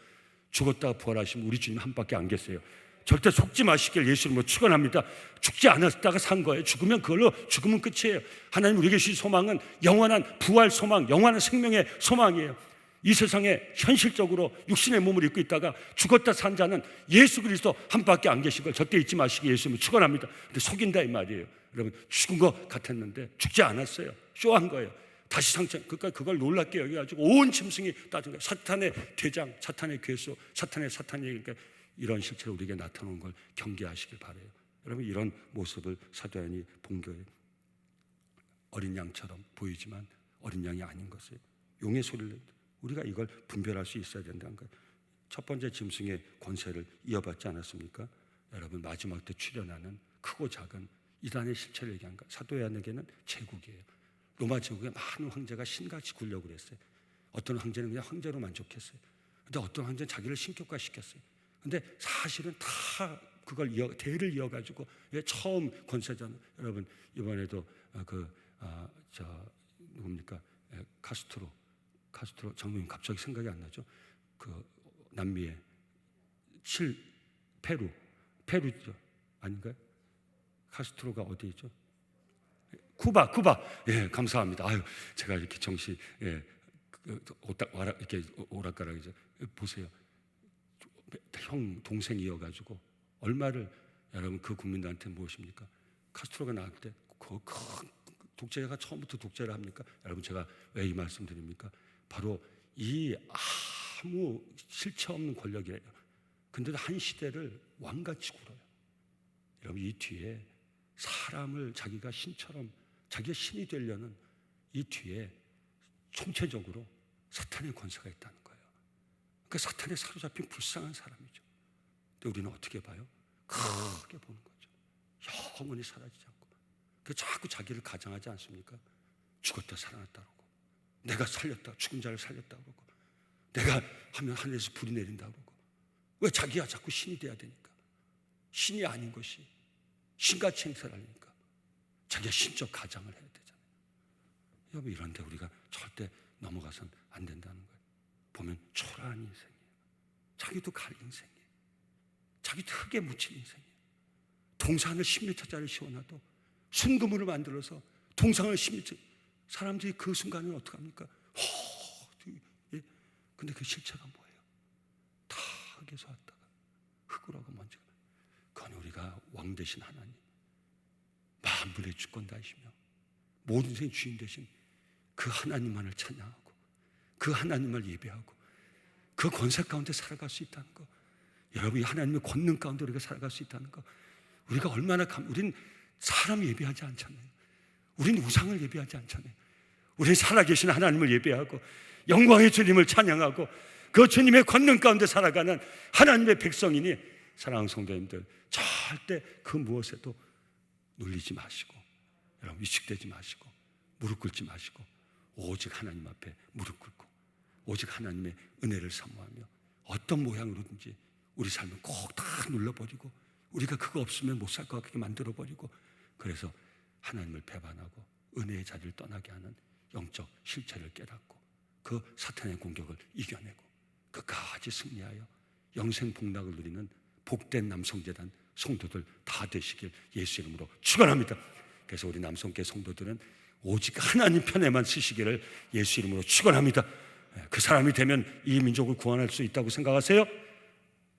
죽었다가 부활하시면 우리 주님 한 밖에 안 계세요. 절대 속지 마시길 예수 이름으로 축원합니다. 죽지 않았다가 산 거예요. 죽으면 그걸로 죽으면 끝이에요. 하나님 우리에게 주신 소망은 영원한 부활 소망, 영원한 생명의 소망이에요. 이 세상에 현실적으로 육신의 몸을 입고 있다가 죽었다 산 자는 예수 그리스도 한 밖에 안 계신 걸 절대 잊지 마시기 예수 이름으로 축원합니다. 근데 속인다 이 말이에요. 여러분, 죽은 것 같았는데 죽지 않았어요. 쇼한 거예요. 다시 상처. 그러니까 그걸 놀랍게 여겨가지고 온 짐승이 따진 거예요. 사탄의 대장, 사탄의 괴수, 사탄이 그러니까 이런 실체로 우리에게 나타나는 걸 경계하시길 바라요. 여러분, 이런 모습을 사도 요한이 본 거예요. 어린 양처럼 보이지만 어린 양이 아닌 것을, 용의 소리를 우리가 이걸 분별할 수 있어야 된다는 거예요. 첫 번째 짐승의 권세를 이어받지 않았습니까? 여러분, 마지막 때 출현하는 크고 작은 이단의 실체를 얘기한 거예요. 사도 요한에게는 제국이에요. 로마 제국에 많은 황제가 신같이 굴려고 그랬어요. 어떤 황제는 그냥 황제로 만족했어요. 근데 어떤 황제는 자기를 신격화시켰어요. 근데 사실은 다 그걸 대를 이어가지고 처음 권세자는, 여러분 이번에도 누굽니까? 카스트로 장로님 갑자기 생각이 안 나죠? 그 남미의 페루죠. 아닌가요? 카스트로가 어디죠? 쿠바. 예, 감사합니다. 아유, 제가 이렇게 정시 이렇게 오락가락이죠. 보세요. 형 동생이어가지고 얼마를 여러분 그 국민들한테 무엇입니까? 카스트로가 나올 때 그 독재자가 처음부터 독재를 합니까? 여러분 제가 왜 이 말씀드립니까? 바로 이 아무 실체 없는 권력이에요. 근데도 한 시대를 왕같이 굴어요. 여러분 이 뒤에 사람을 자기가 신처럼 자기가 신이 되려는 이 뒤에 총체적으로 사탄의 권세가 있다는 거예요. 그러니까 사탄에 사로잡힌 불쌍한 사람이죠. 근데 우리는 어떻게 봐요? 크게 보는 거죠. 영원히 사라지지 않고. 그 자꾸 자기를 가장하지 않습니까? 죽었다 살아났다 그러고, 내가 살렸다, 죽은 자를 살렸다 그러고, 내가 하면 하늘에서 불이 내린다 그러고. 왜 자기가 자꾸 신이 돼야 되니까? 신이 아닌 것이 신같이 행세를 하니까 자기가 신적 가장을 해야 되잖아요. 여러분 이런데 우리가 절대 넘어가선 안 된다는 거예요. 보면 초라한 인생이에요. 자기도 갈 인생이에요. 자기도 흙에 묻힌 인생이에요. 동산을 10m짜리 씌워놔도 순금으로 만들어서 동상을 10m, 사람들이 그 순간은 어떡합니까? 예? 근데 그 실체가 뭐예요? 다 흙에서 왔다가 흙으로 하고 먼지가. 그건 우리가 왕 되신 하나님, 만물의 주권 다이시며 모든 생의 주인 되신 그 하나님만을 찬양하고 그 하나님을 예배하고 그 권세 가운데 살아갈 수 있다는 거. 여러분 이 하나님의 권능 가운데 우리가 살아갈 수 있다는 거. 우리가 얼마나 우린 사람 예배하지 않잖아요. 우린 우상을 예배하지 않잖아요. 우린 살아계신 하나님을 예배하고 영광의 주님을 찬양하고 그 주님의 권능 가운데 살아가는 하나님의 백성이니 사랑하는 성도님들, 절대 그 무엇에도 눌리지 마시고 여러분 위축되지 마시고 무릎 꿇지 마시고 오직 하나님 앞에 무릎 꿇고 오직 하나님의 은혜를 사모하며 어떤 모양으로든지 우리 삶을 꼭 다 눌러버리고 우리가 그거 없으면 못 살 것 같게 만들어버리고 그래서 하나님을 배반하고 은혜의 자리를 떠나게 하는 영적 실체를 깨닫고 그 사탄의 공격을 이겨내고 끝까지 승리하여 영생 복락을 누리는 복된 남성재단 성도들 다 되시길 예수 이름으로 축원합니다. 그래서 우리 남성계 성도들은 오직 하나님 편에만 쓰시기를 예수 이름으로 축원합니다. 그 사람이 되면 이 민족을 구원할 수 있다고 생각하세요?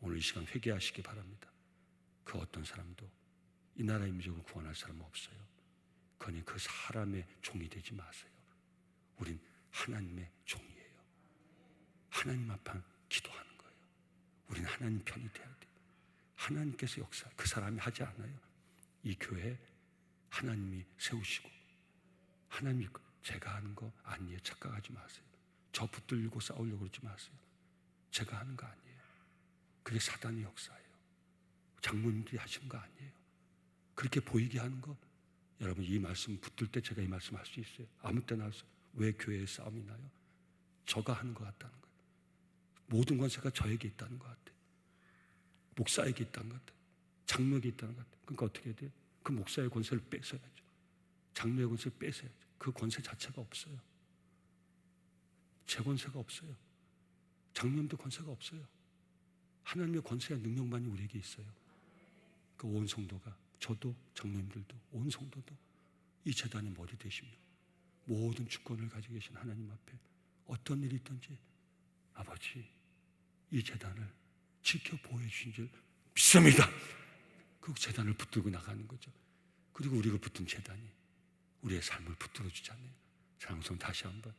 오늘 이 시간 회개하시기 바랍니다. 그 어떤 사람도 이 나라의 민족을 구원할 사람은 없어요. 그러니 그 사람의 종이 되지 마세요. 우린 하나님의 종이에요. 하나님 앞에 기도하는 거예요. 우린 하나님 편이 돼야 돼요. 하나님께서 역사, 그 사람이 하지 않아요. 이 교회 하나님이 세우시고 하나님이 제가 하는 거 아니에요. 착각하지 마세요. 저 붙들고 싸우려고 그러지 마세요. 제가 하는 거 아니에요. 그게 사단의 역사예요. 장로님들이 하시는 거 아니에요. 그렇게 보이게 하는 거. 여러분 이 말씀 붙들 때 제가 이 말씀 할 수 있어요. 아무 때나 할 수. 왜 교회에 싸움이 나요? 저가 하는 것 같다는 거예요. 모든 권세가 저에게 있다는 것 같아요. 목사에게 있다는 것 같아요. 장로에게 있다는 것 같아요. 그러니까 어떻게 해야 돼요? 그 목사의 권세를 뺏어야죠. 장로의 권세를 뺏어야죠. 그 권세 자체가 없어요. 제 권세가 없어요. 장로님도 권세가 없어요. 하나님의 권세와 능력만이 우리에게 있어요. 그 온 성도가, 저도 장로님들도 온 성도도 이 재단의 머리 되시며 모든 주권을 가지고 계신 하나님 앞에 어떤 일이 있든지 아버지 이 재단을 지켜 보호해 주신 줄 믿습니다. 그 재단을 붙들고 나가는 거죠. 그리고 우리가 붙든 재단이 우리의 삶을 붙들어 주잖아요. 사랑성 다시 한번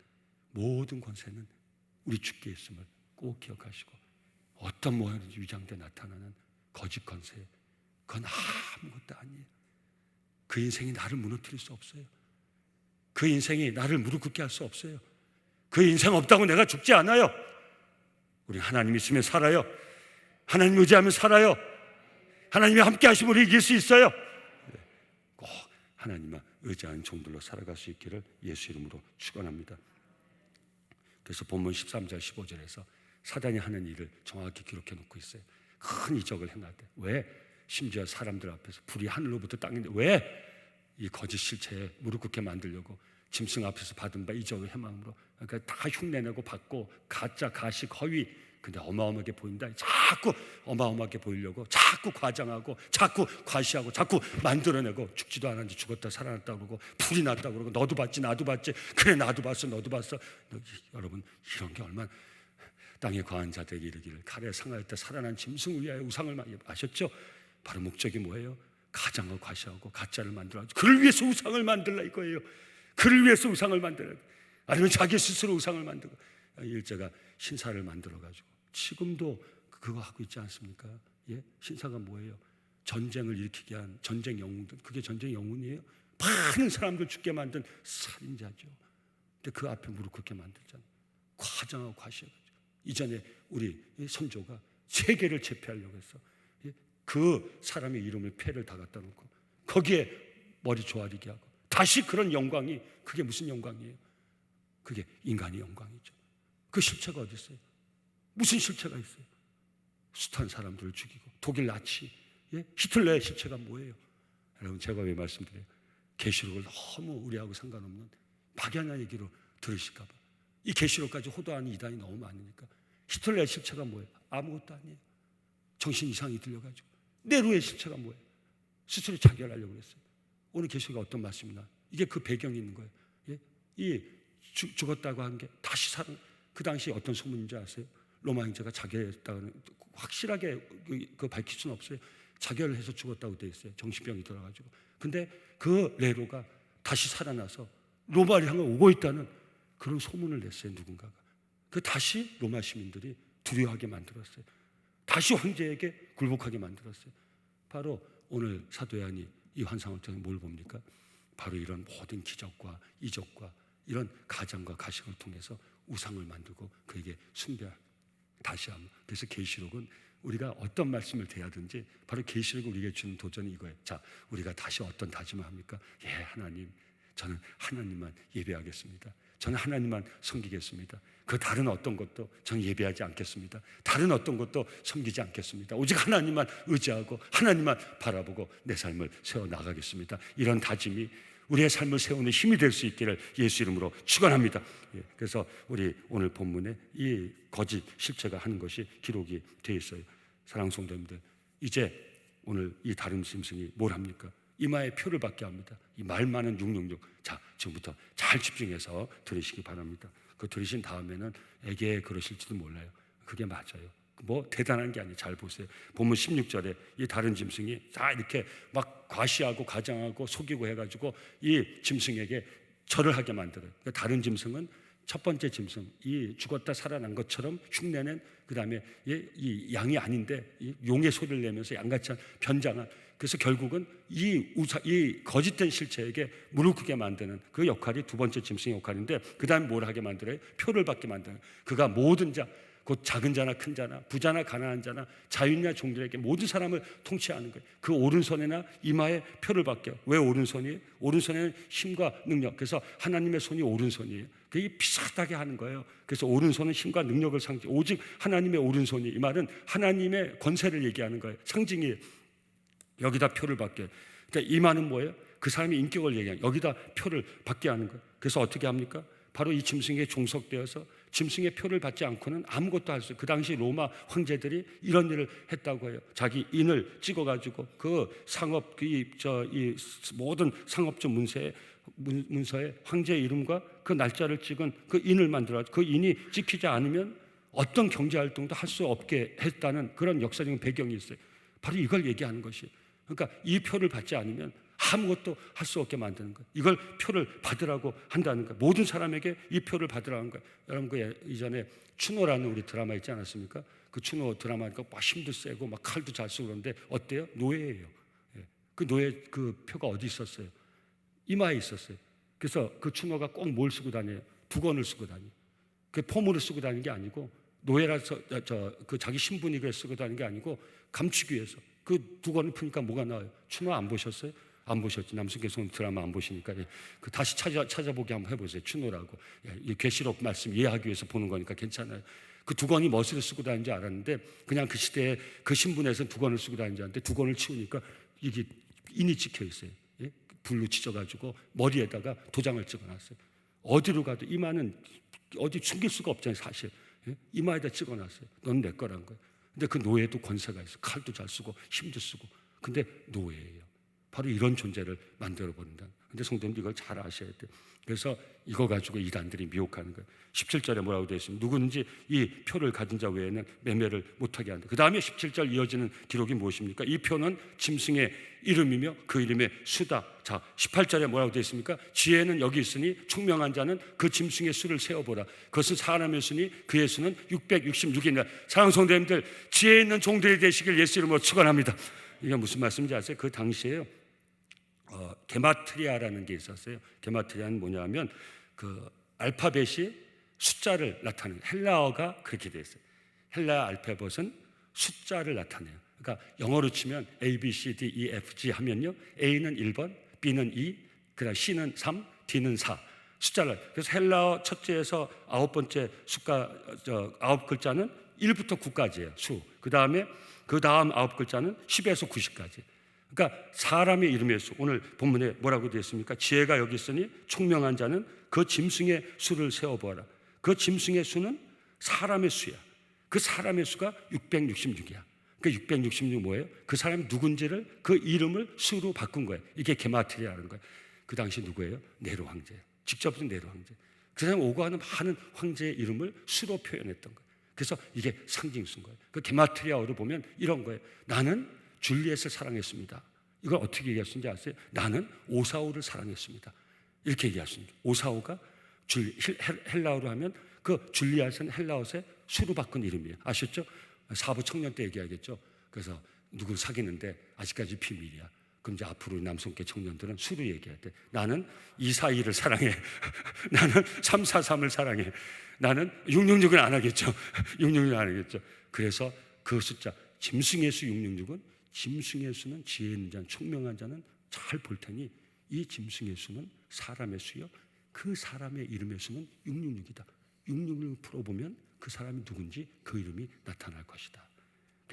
모든 권세는 우리 주께 있음을 꼭 기억하시고 어떤 모양이든지 위장돼 나타나는 거짓 권세 그건 아무것도 아니에요. 그 인생이 나를 무너뜨릴 수 없어요. 그 인생이 나를 무릎 꿇게 할 수 없어요. 그 인생 없다고 내가 죽지 않아요. 우리 하나님 있으면 살아요. 하나님 의지하면 살아요. 하나님이 함께 하시면 우리 이길 수 있어요. 꼭 하나님만 의지하는 종들로 살아갈 수 있기를 예수 이름으로 축원합니다. 그래서 본문 13절 15절에서 사단이 하는 일을 정확히 기록해 놓고 있어요. 큰 이적을 행하되 왜? 심지어 사람들 앞에서 불이 하늘로부터 땅인데 왜? 이 거짓 실체에 무릎 꿇게 만들려고 짐승 앞에서 받은 바 이적을 해망으로 그러니까 다 흉내내고 받고 가짜 가식 허위 근데 어마어마하게 보인다. 자꾸 어마어마하게 보이려고 자꾸 과장하고 자꾸 과시하고 자꾸 만들어내고 죽지도 않았는지 죽었다 살아났다 그러고 불이 났다 그러고 너도 봤지 나도 봤지 그래 나도 봤어 너도 봤어. 여러분 이런 게 얼마나 땅에 거한 자들이 이르기를 칼에 상하였다 살아난 짐승을 위하여 우상을 아셨죠? 바로 목적이 뭐예요? 가장하고 과시하고 가짜를 만들어 그를 위해서 우상을 만들라 이거예요. 그를 위해서 우상을 만들라. 아니면 자기 스스로 우상을 만들고 일제가 신사를 만들어가지고 지금도 그거 하고 있지 않습니까? 예? 신사가 뭐예요? 전쟁을 일으키게 한 전쟁 영웅들. 그게 전쟁 영웅이에요? 많은 사람들 죽게 만든 살인자죠. 근데 그 앞에 무릎 꿇게 만들잖아요. 과장하고 과시해가지고 이전에 우리 선조가 세계를 제패하려고 했어. 예? 그 사람의 이름을 패를 다 갖다 놓고 거기에 머리 조아리게 하고 다시 그런 영광이 그게 무슨 영광이에요? 그게 인간의 영광이죠. 그 실체가 어디 있어요? 무슨 실체가 있어요? 숱한 사람들을 죽이고 독일 나치, 예? 히틀러의 실체가 뭐예요? 여러분 제가 왜 말씀드려요? 계시록을 너무 우리하고 상관없는 막연한 얘기로 들으실까 봐. 이 계시록까지 호도하는 이단이 너무 많으니까. 히틀러의 실체가 뭐예요? 아무것도 아니에요. 정신 이상이 들려가지고. 네로의 실체가 뭐예요? 스스로 자결하려고 했어요. 오늘 계시록에 어떤 말씀이나 이게 그 배경이 있는 거예요. 예? 이 죽었다고 한 게 다시 살아. 그 당시 어떤 소문인지 아세요? 로마 형제가 자결했다는 확실하게 그 밝힐 수는 없어요. 자결을 해서 죽었다고 돼 있어요. 정신병이 들어가지고. 근데 그 네로가 다시 살아나서 로마를 향해 오고 있다는 그런 소문을 냈어요. 누군가가. 그 다시 로마 시민들이 두려워하게 만들었어요. 다시 황제에게 굴복하게 만들었어요. 바로 오늘 사도 요한이 이 환상을 통해 뭘 봅니까? 바로 이런 모든 기적과 이적과 이런 가장과 가식을 통해서 우상을 만들고 그에게 숭배할 다시 한번. 그래서 계시록은 우리가 어떤 말씀을 대하든지 바로 계시록이 우리에게 주는 도전이 이거예요. 자, 우리가 다시 어떤 다짐을 합니까? 예, 하나님, 저는 하나님만 예배하겠습니다. 저는 하나님만 섬기겠습니다. 그 다른 어떤 것도 저는 예배하지 않겠습니다. 다른 어떤 것도 섬기지 않겠습니다. 오직 하나님만 의지하고 하나님만 바라보고 내 삶을 세워나가겠습니다. 이런 다짐이 우리의 삶을 세우는 힘이 될 수 있기를 예수 이름으로 축원합니다. 예, 그래서 우리 오늘 본문에 이 거짓 실체가 하는 것이 기록이 되어 있어요. 사랑하는 성도님들, 이제 오늘 이 다른 짐승이 뭘 합니까? 이마에 표를 받게 합니다. 이 말 많은 666. 자, 지금부터 잘 집중해서 들으시기 바랍니다. 그 들으신 다음에는 에게 그러실지도 몰라요. 그게 맞아요. 뭐 대단한 게 아니에요. 잘 보세요. 본문 16절에 이 다른 짐승이 다 이렇게 막 과시하고 가장하고 속이고 해가지고 이 짐승에게 절을 하게 만들어요. 그러니까 다른 짐승은 첫 번째 짐승, 이 죽었다 살아난 것처럼 흉내낸 그 다음에 이 양이 아닌데 이 용의 소리를 내면서 양같이 변장한. 그래서 결국은 이 거짓된 실체에게 무릎 꿇게 만드는 그 역할이 두 번째 짐승의 역할인데 그 다음에 뭘 하게 만들어요? 표를 받게 만드는. 그가 모든 자, 곧 작은 자나 큰 자나 부자나 가난한 자나 자유인이나 종들에게 모든 사람을 통치하는 거예요. 그 오른손이나 이마에 표를 받게요. 왜 오른손이에요? 오른손에는 힘과 능력. 그래서 하나님의 손이 오른손이에요. 그게 비슷하게 하는 거예요. 그래서 오른손은 힘과 능력을 상징. 오직 하나님의 오른손이, 이 말은 하나님의 권세를 얘기하는 거예요. 상징이에요. 여기다 표를 받게. 그러니까 이마는 뭐예요? 그 사람의 인격을 얘기하는. 여기다 표를 받게 하는 거예요. 그래서 어떻게 합니까? 바로 이 짐승에 종속되어서 짐승의 표를 받지 않고는 아무것도 할 수 없어요. 그 당시 로마 황제들이 이런 일을 했다고 해요. 자기 인을 찍어가지고 그 상업, 이 모든 상업적 문서에 황제의 이름과 그 날짜를 찍은 그 인을 만들어가지고 그 인이 찍히지 않으면 어떤 경제활동도 할 수 없게 했다는 그런 역사적인 배경이 있어요. 바로 이걸 얘기하는 것이에요. 그러니까 이 표를 받지 않으면 아무것도 할 수 없게 만드는 거예요. 이걸 표를 받으라고 한다는 거예요. 모든 사람에게 이 표를 받으라는 거예요. 여러분 그 이전에 추노라는 우리 드라마 있지 않았습니까? 그 추노 드라마니까 막 힘도 세고 막 칼도 잘 쓰고 그러는데 어때요? 노예예요. 그 노예 그 표가 어디 있었어요? 이마에 있었어요. 그래서 그 추노가 꼭 뭘 쓰고 다녀요? 두건을 쓰고 다녀요. 그 포물을 쓰고 다니는 게 아니고 노예라서 그 자기 신분이 그래 쓰고 다니는 게 아니고 감추기 위해서 그 두건을 푸니까 뭐가 나와요? 추노 안 보셨어요? 안 보셨지. 남순계송 드라마 안 보시니까 그 다시 찾아보기 한번 해보세요. 추노라고. 이 계시록 말씀 이해하기 위해서 보는 거니까 괜찮아요. 그 두건이 멋으로 쓰고 다니는지 알았는데 그냥 그 시대에 그 신분에서 두건을 쓰고 다니는지 알았는데 두건을 치우니까 이게 인이 찍혀 있어요. 예? 불로 찢어가지고 머리에다가 도장을 찍어놨어요. 어디로 가도 이마는 어디 숨길 수가 없잖아요. 사실 예? 이마에다 찍어놨어요. 넌 내 거란 거예요. 근데 그 노예도 권세가 있어. 칼도 잘 쓰고 힘도 쓰고. 근데 노예예요. 바로 이런 존재를 만들어 버린다. 근데 성도님들 이걸 잘 아셔야 돼요. 그래서 이거 가지고 이단들이 미혹하는 거예요. 17절에 뭐라고 되어 있습니까? 누구든지 이 표를 가진 자 외에는 매매를 못하게 한다. 그 다음에 17절 이어지는 기록이 무엇입니까? 이 표는 짐승의 이름이며 그 이름의 수다. 자, 18절에 뭐라고 되어 있습니까? 지혜는 여기 있으니 총명한 자는 그 짐승의 수를 세어보라. 그것은 사람의 수니 그의 수는 666이니라. 사랑하는 성도님들, 지혜 있는 종들이 되시길 예수 이름으로 축원합니다. 이게 무슨 말씀인지 아세요? 그 당시에요, 게마트리아라는 게 있었어요. 게마트리아는 뭐냐면 그 알파벳이 숫자를 나타내는, 헬라어가 그렇게 되어 있어요. 헬라 알파벳은 숫자를 나타내요. 그러니까 영어로 치면 A, B, C, D, E, F, G 하면요, A는 1번, B는 2, 그다음 C는 3, D는 4 숫자를. 그래서 헬라어 첫째에서 9번째 숫자 9글자는 1부터 9까지예요. 수. 그 다음 9글자는 10에서 90까지. 그러니까 사람의 이름의 수. 오늘 본문에 뭐라고 되어 있습니까? 지혜가 여기 있으니 총명한 자는 그 짐승의 수를 세어보아라. 그 짐승의 수는 사람의 수야. 그 사람의 수가 666이야. 그 666 뭐예요? 그 사람이 누군지를, 그 이름을 수로 바꾼 거예요. 이게 게마트리아라는 거예요. 그 당시 누구예요? 네로 황제예요. 직접 네로 황제. 그 사람이 오고 하는 많은 황제의 이름을 수로 표현했던 거예요. 그래서 이게 상징수인 거예요. 그 게마트리아어로 보면 이런 거예요. 나는 줄리엣을 사랑했습니다. 이걸 어떻게 얘기하시는지 아세요? 나는 오사오를 사랑했습니다. 이렇게 얘기하십니다. 오사오가 헬라어로 하면 그 줄리엣은 헬라어의 수로 바꾼 이름이에요. 아셨죠? 사부 청년 때 얘기하겠죠. 그래서 누굴 사귀는데 아직까지 비밀이야. 그럼 이제 앞으로 남성계 청년들은 수로 얘기해야 돼. 나는 242를 사랑해. 나는 343을 사랑해. 나는 666은 안 하겠죠. 666은 안 하겠죠. 그래서 그 숫자 짐승의 수 666은, 짐승의 수는 지혜 있는 자는, 총명한 자는 잘 볼 테니 이 짐승의 수는 사람의 수요, 그 사람의 이름의 수는 666이다. 666을 풀어보면 그 사람이 누군지 그 이름이 나타날 것이다.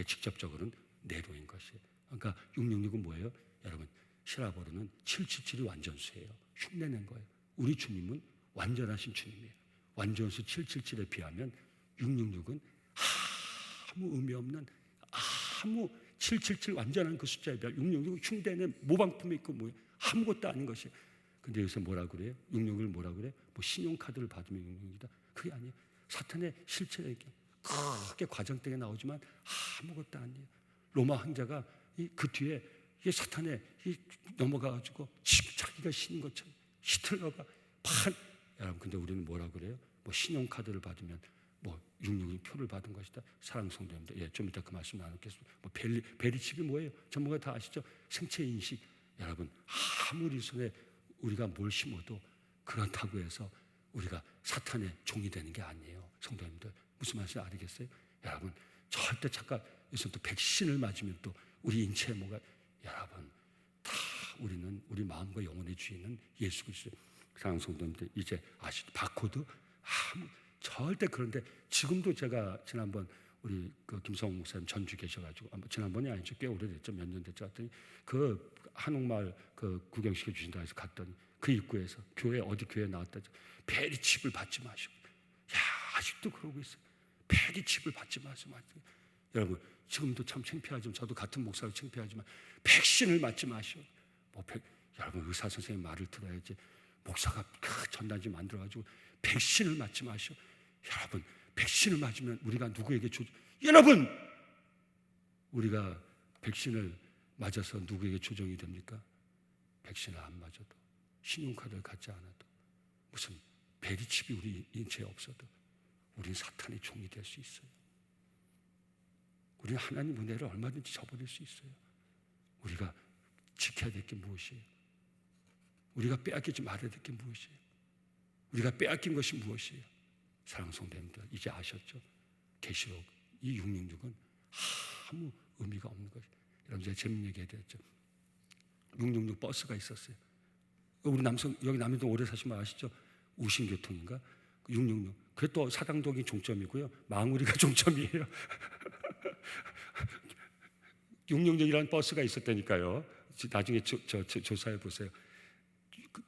직접적으로는 네로인 것이에요. 그러니까 666은 뭐예요? 여러분, 시라버로는 777이 완전수예요. 흉내낸 거예요. 우리 주님은 완전하신 주님이에요. 완전수 777에 비하면 666은 아무 의미 없는, 아무 777 완전한 그 숫자에 비하면 666은 흉내낸 모방품이 있고 뭐예요? 아무것도 아닌 것이에요. 근데 여기서 뭐라고 그래요? 666을 뭐라고 그래요? 뭐 신용카드를 받으면 666이다. 그게 아니에요. 사탄의 실체에게 크게 과장되게 나오지만 아무것도 아니에요. 로마 황제가 그 뒤에 이 사탄에 넘어가가지고 자기가 신인 것처럼 히틀러가 여러분, 근데 우리는 뭐라고 그래요? 뭐 신용카드를 받으면 뭐 666 표를 받은 것이다. 사랑하는 성도님들, 예, 좀 이따 그 말씀 나누겠습니다. 뭐 베리칩이 뭐예요? 전문가 다 아시죠? 생체 인식. 여러분, 아무리 손에 우리가 뭘 심어도 그렇다고 해서 우리가 사탄의 종이 되는 게 아니에요. 성도님들, 무슨 말인지 알겠어요? 여러분, 절대 잠깐 여기서 또 백신을 맞으면 또 우리 인체에 뭐가, 여러분, 다 우리는 우리 마음과 영혼의 주인은 예수 그리스도. 사랑하는 성도님들, 이제 아시죠? 바코드 절대. 그런데 지금도 제가 지난번 우리 그 김성호 목사님 전주 계셔가지고, 지난번이 아니죠, 꽤 오래됐죠, 몇 년 됐죠. 갔더니 그 한옥마을 그 구경시켜 주신다 해서 갔더니 그 입구에서 어디 교회 나왔다, 페리칩을 받지 마시고. 야, 아직도 그러고 있어요. 페리칩을 받지 마시고. 여러분, 지금도 참 창피하지만, 저도 같은 목사로 창피하지만 백신을 맞지 마시오. 여러분, 의사 선생님 말을 들어야지. 목사가 전단지 만들어가지고 백신을 맞지 마시오. 여러분, 백신을 맞으면 우리가 누구에게 여러분, 우리가 백신을 맞아서 누구에게 조정이 됩니까? 백신을 안 맞아도, 신용카드를 갖지 않아도, 무슨 베리칩이 우리 인체에 없어도 우리는 사탄의 종이 될 수 있어요. 우리는 하나님 은혜를 얼마든지 저버릴 수 있어요. 우리가 지켜야 될 게 무엇이에요? 우리가 빼앗기지 말아야 될 게 무엇이에요? 우리가 빼앗긴 것이 무엇이에요? 사랑하는 성도님들, 이제 아셨죠? 계시록 이 666은 아무 의미가 없는 것이에요. 여러분, 제가 재밌는 얘기 해드렸죠. 666 버스가 있었어요. 우리 여기 남해동 오래 사신 분 아시죠? 우신교통인가? 666. 그게 또 사당동이 종점이고요, 망우리가 종점이에요. 666이라는 버스가 있었다니까요. 나중에 조사해 보세요.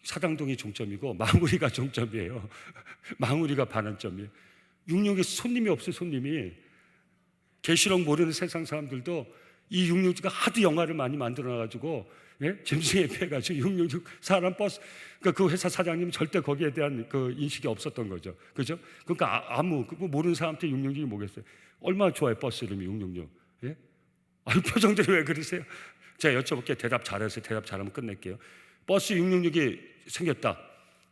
사당동이 종점이고 망우리가 종점이에요. 망우리가 반환점이에요. 666에 손님이 없어요. 손님이. 계시록 모르는 세상 사람들도 이 666가 하도 영화를 많이 만들어놔가지고 짐승에 패가지고 666 사람 버스, 그러니까 그 회사 사장님은 절대 거기에 대한 그 인식이 없었던 거죠. 그죠? 그러니까 아무 모르는 사람한테 666이 뭐겠어요? 얼마나 좋아요, 버스 이름이 666. 예? 아유, 표정들이 왜 그러세요? 제가 여쭤볼게요. 대답 잘해서 대답 잘하면 끝낼게요. 버스 666이 생겼다.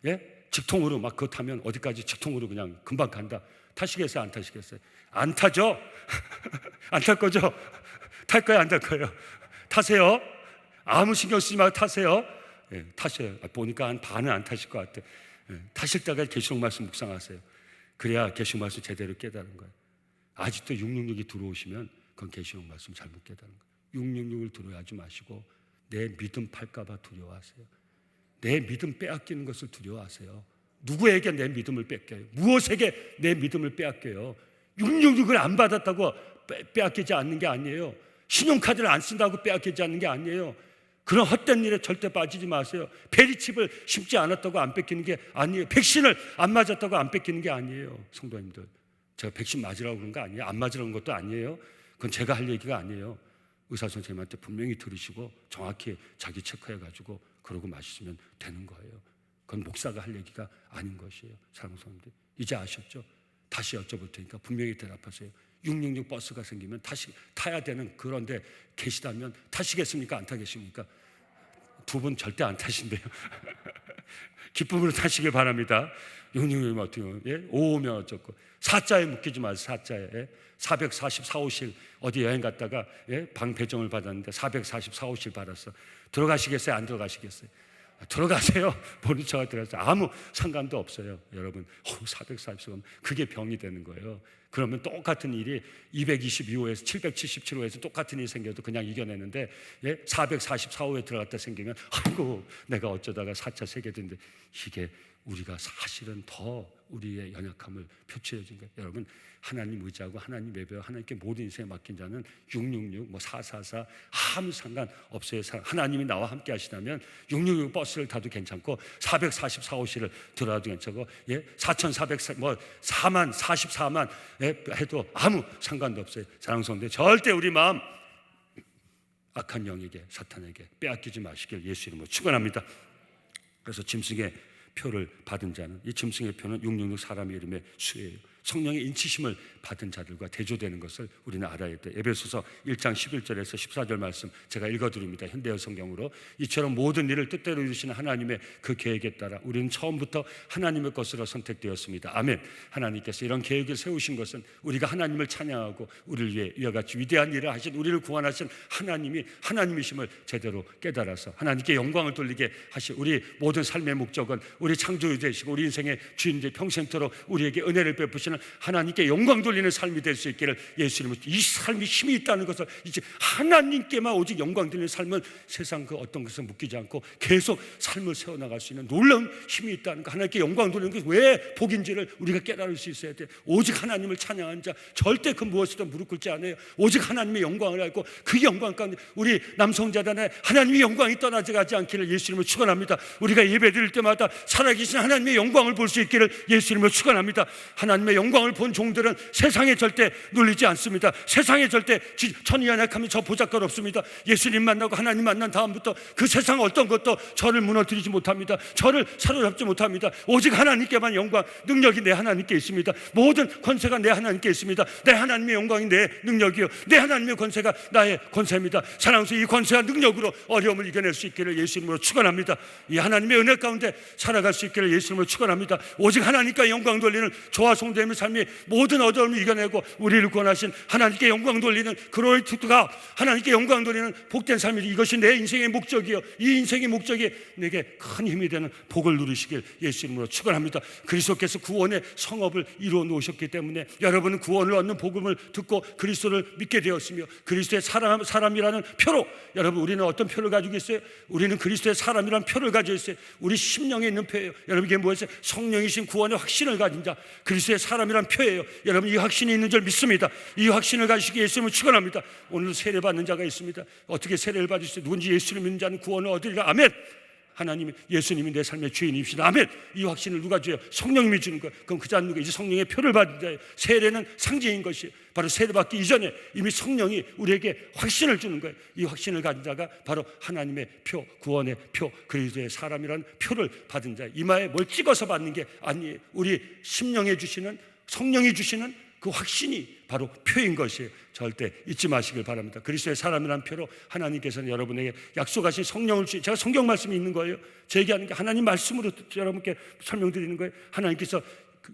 예? 직통으로 막 그거 타면 어디까지 직통으로 그냥 금방 간다. 타시겠어요? 안 타시겠어요? 안 타죠? 안 탈 거죠? 탈 거예요? 안 탈 거예요? 타세요. 아무 신경 쓰지 말고 타세요. 예, 타셔요. 보니까 한 반은 안 타실 것 같아요. 예, 타실 때가 계시록 말씀 묵상하세요. 그래야 계시록 말씀 제대로 깨달은 거예요. 아직도 666이 들어오시면 그건 계시록 말씀 잘못 깨달은 거예요. 666을 두려워하지 마시고 내 믿음 팔까 봐 두려워하세요. 내 믿음 빼앗기는 것을 두려워하세요. 누구에게 내 믿음을 뺏겨요? 무엇에게 내 믿음을 빼앗겨요? 666을 안 받았다고 빼앗기지 않는 게 아니에요. 신용카드를 안 쓴다고 빼앗기지 않는 게 아니에요. 그런 헛된 일에 절대 빠지지 마세요. 베리칩을 심지 않았다고 안 뺏기는 게 아니에요. 백신을 안 맞았다고 안 뺏기는 게 아니에요. 성도님들, 제가 백신 맞으라고 그런 거 아니에요. 안 맞으라는 것도 아니에요. 그건 제가 할 얘기가 아니에요. 의사 선생님한테 분명히 들으시고 정확히 자기 체크해가지고 그러고 마시면 되는 거예요. 그건 목사가 할 얘기가 아닌 것이에요. 사랑하는 성도님들, 이제 아셨죠? 다시 여쭤볼 테니까 분명히 대답하세요. 666 버스가 생기면 다시 타야 되는, 그런데 계시다면 타시겠습니까? 안 타겠습니까? 두 분 절대 안 타신대요. 기쁨으로 타시길 바랍니다. 666이면 어떻게, 예? 5오면 어쩌고. 사자에 묶이지 마세요. 사자에. 444호실 어디 여행 갔다가 방 배정을 받았는데 444호실 받았어. 들어가시겠어요? 안 들어가시겠어요? 들어가세요. 모른 척 들어가세요. 아무 상관도 없어요. 여러분, 444면 그게 병이 되는 거예요. 그러면 똑같은 일이 222호에서 777호에서 똑같은 일이 생겨도 그냥 이겨내는데 444호에 들어갔다 생기면 아이고 내가 어쩌다가 4차 세계대인데, 이게 우리가 사실은 더 우리의 연약함을 표출해 준 거예요. 여러분, 하나님 의지하고 하나님 예배하고 하나님께 모든 인생에 맡긴 자는 666, 444 아무 상관없어요. 하나님이 나와 함께 하시다면 666 버스를 타도 괜찮고 444호실을 들어도 괜찮고 4만 44만 해도 아무 상관도 없어요. 사랑하는 성도들, 절대 우리 마음 악한 영에게, 사탄에게 빼앗기지 마시길 예수 이름으로 축원합니다. 그래서 짐승의 표를 받은 자는, 이 짐승의 표는 666 사람의 이름의 수예요. 성령의 인치심을 받은 자들과 대조되는 것을 우리는 알아야 돼. 에베소서 1장 11절에서 14절 말씀 제가 읽어드립니다. 현대어 성경으로. 이처럼 모든 일을 뜻대로 이루시는 하나님의 그 계획에 따라 우리는 처음부터 하나님의 것으로 선택되었습니다. 아멘. 하나님께서 이런 계획을 세우신 것은 우리가 하나님을 찬양하고 우리를 위해 이와 같이 위대한 일을 하신, 우리를 구원하신 하나님이 하나님이심을 제대로 깨달아서 하나님께 영광을 돌리게 하신 우리 모든 삶의 목적은 우리 창조주 되시고 우리 인생의 주인이제 평생토록 우리에게 은혜를 베푸시는 하나님께 영광 돌리는 삶이 될 수 있기를 예수 이름으로. 이 삶이 힘이 있다는 것을, 이제 하나님께만 오직 영광 돌리는 삶은 세상 그 어떤 것에 묶이지 않고 계속 삶을 세워나갈 수 있는 놀라운 힘이 있다는 거, 하나님께 영광 돌리는 것이 왜 복인지를 우리가 깨달을 수 있어야 돼. 오직 하나님을 찬양하는 자 절대 그 무엇이든 무릎 꿇지 않아요. 오직 하나님의 영광을 알고 그 영광 가운데 우리 남성자단에 하나님의 영광이 떠나지 가지 않기를 예수 이름으로 축원합니다. 우리가 예배드릴 때마다 살아계신 하나님의 영광을 볼 수 있기를 예수 이름으로 축원합니다. 하나님의 영광을 본 종들은 세상에 절대 눌리지 않습니다. 세상에 절대 천이연약하면 저 보잘것 없습니다. 예수님 만나고 하나님 만난 다음부터 그 세상 어떤 것도 저를 무너뜨리지 못합니다. 저를 사로잡지 못합니다. 오직 하나님께만 영광, 능력이 내 하나님께 있습니다. 모든 권세가 내 하나님께 있습니다. 내 하나님의 영광이 내 능력이요, 내 하나님의 권세가 나의 권세입니다. 사랑해서 이 권세와 능력으로 어려움을 이겨낼 수 있기를 예수 이름으로 축원합니다. 이 하나님의 은혜 가운데 살아갈 수 있기를 예수 이름으로 축원합니다. 오직 하나님께 영광 돌리는 저와 송대의 삶이 모든 어려움을 이겨내고 우리를 구원하신 하나님께 영광 돌리는 그로이트가 하나님께 영광 돌리는 복된 삶이, 이것이 내 인생의 목적이요, 이 인생의 목적이 내게 큰 힘이 되는 복을 누리시길 예수 이름으로 축원합니다. 그리스도께서 구원의 성업을 이루어 놓으셨기 때문에 여러분은 구원을 얻는 복음을 듣고 그리스도를 믿게 되었으며 그리스도의 사람이라는 표로, 여러분 우리는 어떤 표를 가지고 있어요? 우리는 그리스도의 사람이라는 표를 가지고 있어요. 우리 심령에 있는 표예요. 여러분 이게 뭐였어요? 성령이신 구원의 확신을 가진 자, 그리스도의 사람이란 표예요. 여러분 이 확신이 있는 줄 믿습니다. 이 확신을 가지시기 예수님을 축원합니다. 오늘 세례받는 자가 있습니다. 어떻게 세례를 받으시죠? 누군지 예수를 믿는 자는 구원을 얻으리라. 아멘. 하나님이 예수님이 내 삶의 주인이시다. 아멘. 이 확신을 누가 줘요? 성령님이 주는 거예요. 그럼 그 자는 누가? 이제 성령의 표를 받은 자예요. 세례는 상징인 것이에요. 바로 세례받기 이전에 이미 성령이 우리에게 확신을 주는 거예요. 이 확신을 가진 자가 바로 하나님의 표, 구원의 표, 그리스도의 사람이라는 표를 받은 자예요. 이마에 뭘 찍어서 받는 게 아니에요. 우리 심령에 주시는, 성령이 주시는 그 확신이 바로 표인 것이에요. 절대 잊지 마시길 바랍니다. 그리스도의 사람이라는 표로 하나님께서는 여러분에게 약속하신 성령을 주시, 제가 성경 말씀이 있는 거예요. 제 얘기하는 게 하나님 말씀으로 여러분께 설명드리는 거예요. 하나님께서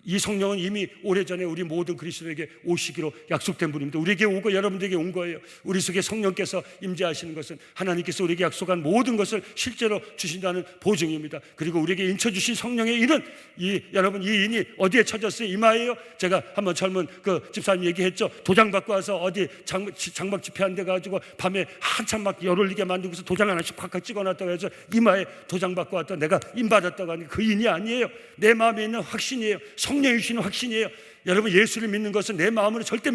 이 성령은 이미 오래전에 우리 모든 그리스도에게 오시기로 약속된 분입니다. 우리에게 오고 여러분들에게 온 거예요. 우리 속에 성령께서 임재하시는 것은 하나님께서 우리에게 약속한 모든 것을 실제로 주신다는 보증입니다. 그리고 우리에게 인쳐주신 성령의 인은 여러분 이 인이 어디에 쳐졌어요? 이마예요. 제가 한번 젊은 그 집사님 얘기했죠. 도장 받고 와서 어디 장막 집회한 데 가지고 밤에 한참 막 열 올리게 만들고서 도장 하나씩 팍팍 찍어놨다고 해서 이마에 도장 받고 왔다 내가 인 받았다고 하는 그 인이 아니에요. 내 마음에 있는 확신이에요. 성령이 주시는 확신이에요. 여러분 예수를 믿는 것은 내 마음으로 절대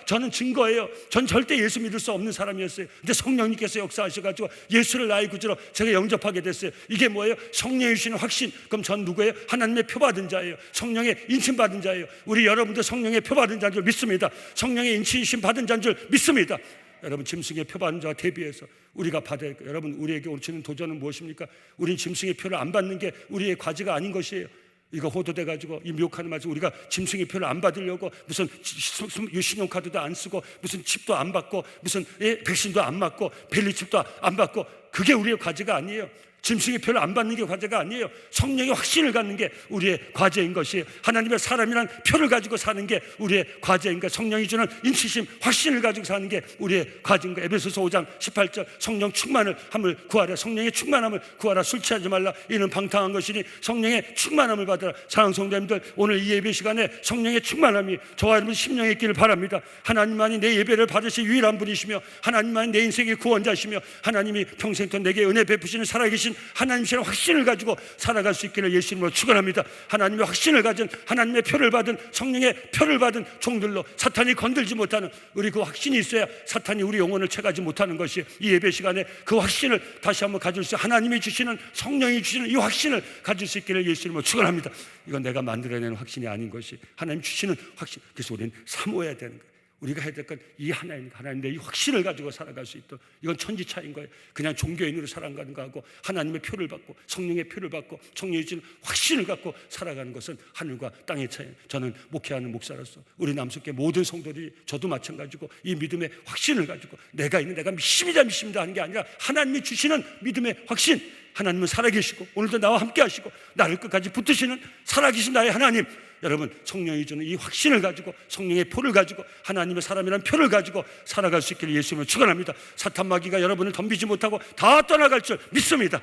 저는 증거예요. 전 절대 예수 믿을 수 없는 사람이었어요. 근데 성령님께서 역사하셔가지고 예수를 나의 구주로 제가 영접하게 됐어요. 이게 뭐예요? 성령이 주시는 확신. 그럼 전 누구예요? 하나님의 표 받은 자예요. 성령의 인침 받은 자예요. 우리 여러분도 성령의 표 받은 자인 줄 믿습니다. 성령의 인침 받은 자인 줄 믿습니다. 여러분 짐승의 표 받은 자와 대비해서 우리가 받아야 할까요? 여러분 우리에게 오시는 도전은 무엇입니까? 우리는 짐승의 표를 안 받는 게 우리의 과제가 아닌 것이에요. 이거 호도돼가지고 이 미혹하는 말씀 우리가 짐승의 표를 안 받으려고 무슨 신용카드도 안 쓰고 무슨 칩도 안 받고 무슨 백신도 안 맞고 벨리칩도 안 받고 그게 우리의 과제가 아니에요. 짐승의 표를 안 받는 게 과제가 아니에요. 성령의 확신을 갖는 게 우리의 과제인 것이에요. 하나님의 사람이란 표를 가지고 사는 게 우리의 과제인 것. 성령이 주는 인치심, 확신을 가지고 사는 게 우리의 과제인 것. 에베소서 5장 18절 성령 충만을 함을 구하라. 성령의 충만함을 구하라. 술 취하지 말라. 이는 방탕한 것이니 성령의 충만함을 받으라. 사랑하는 성도님들, 오늘 이 예배 시간에 성령의 충만함이 저와 여러분 심령에 있기를 바랍니다. 하나님만이 내 예배를 받으실 유일한 분이시며 하나님만이 내 인생의 구원자시며 하나님이 평생토록 내게 은혜 베푸시는 살아계신 하나님이시라는 확신을 가지고 살아갈 수 있기를 예수 이름으로 축원합니다. 하나님의 확신을 가진, 하나님의 표를 받은, 성령의 표를 받은 종들로 사탄이 건들지 못하는, 우리 그 확신이 있어야 사탄이 우리 영혼을 채가지 못하는 것이 이 예배 시간에 그 확신을 다시 한번 가질 수, 하나님이 주시는, 성령이 주시는 이 확신을 가질 수 있기를 예수 이름으로 축원합니다. 이건 내가 만들어내는 확신이 아닌 것이 하나님 주시는 확신. 그래서 우리는 사모해야 되는 거예요. 우리가 해야 될 건 이 하나님 내 이 확신을 가지고 살아갈 수 있도록. 이건 천지차이인 거예요. 그냥 종교인으로 살아가는 거하고 하나님의 표를 받고 성령의 표를 받고 성령이 주는 확신을 갖고 살아가는 것은 하늘과 땅의 차이. 저는 목회하는 목사로서 우리 남석계 모든 성도들이 저도 마찬가지고 이 믿음의 확신을 가지고 내가 믿습니다 하는 게 아니라 하나님이 주시는 믿음의 확신. 하나님은 살아계시고 오늘도 나와 함께 하시고 나를 끝까지 붙드시는 살아계신 나의 하나님. 여러분 성령이 주는 이 확신을 가지고 성령의 표를 가지고 하나님의 사람이라는 표를 가지고 살아갈 수 있기를 예수님을 축원합니다. 사탄 마귀가 여러분을 덤비지 못하고 다 떠나갈 줄 믿습니다.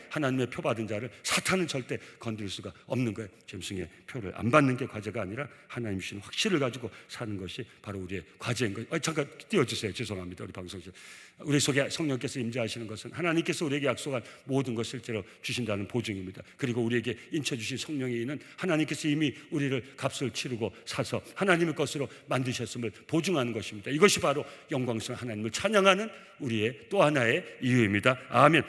하나님의 표 받은 자를 사탄은 절대 건드릴 수가 없는 거예요. 짐승의 표를 안 받는 게 과제가 아니라 하나님 주신 확신을 가지고 사는 것이 바로 우리의 과제인 거예요. 잠깐 띄워주세요. 죄송합니다. 우리 방송실. 우리 속에 성령께서 임재하시는 것은 하나님께서 우리에게 약속한 모든 것을 실제로 주신다는 보증입니다. 그리고 우리에게 인쳐주신 성령의 인은 하나님께서 이미 우리를 값을 치르고 사서 하나님의 것으로 만드셨음을 보증하는 것입니다. 이것이 바로 영광스러운 하나님을 찬양하는 우리의 또 하나의 이유입니다. 아멘.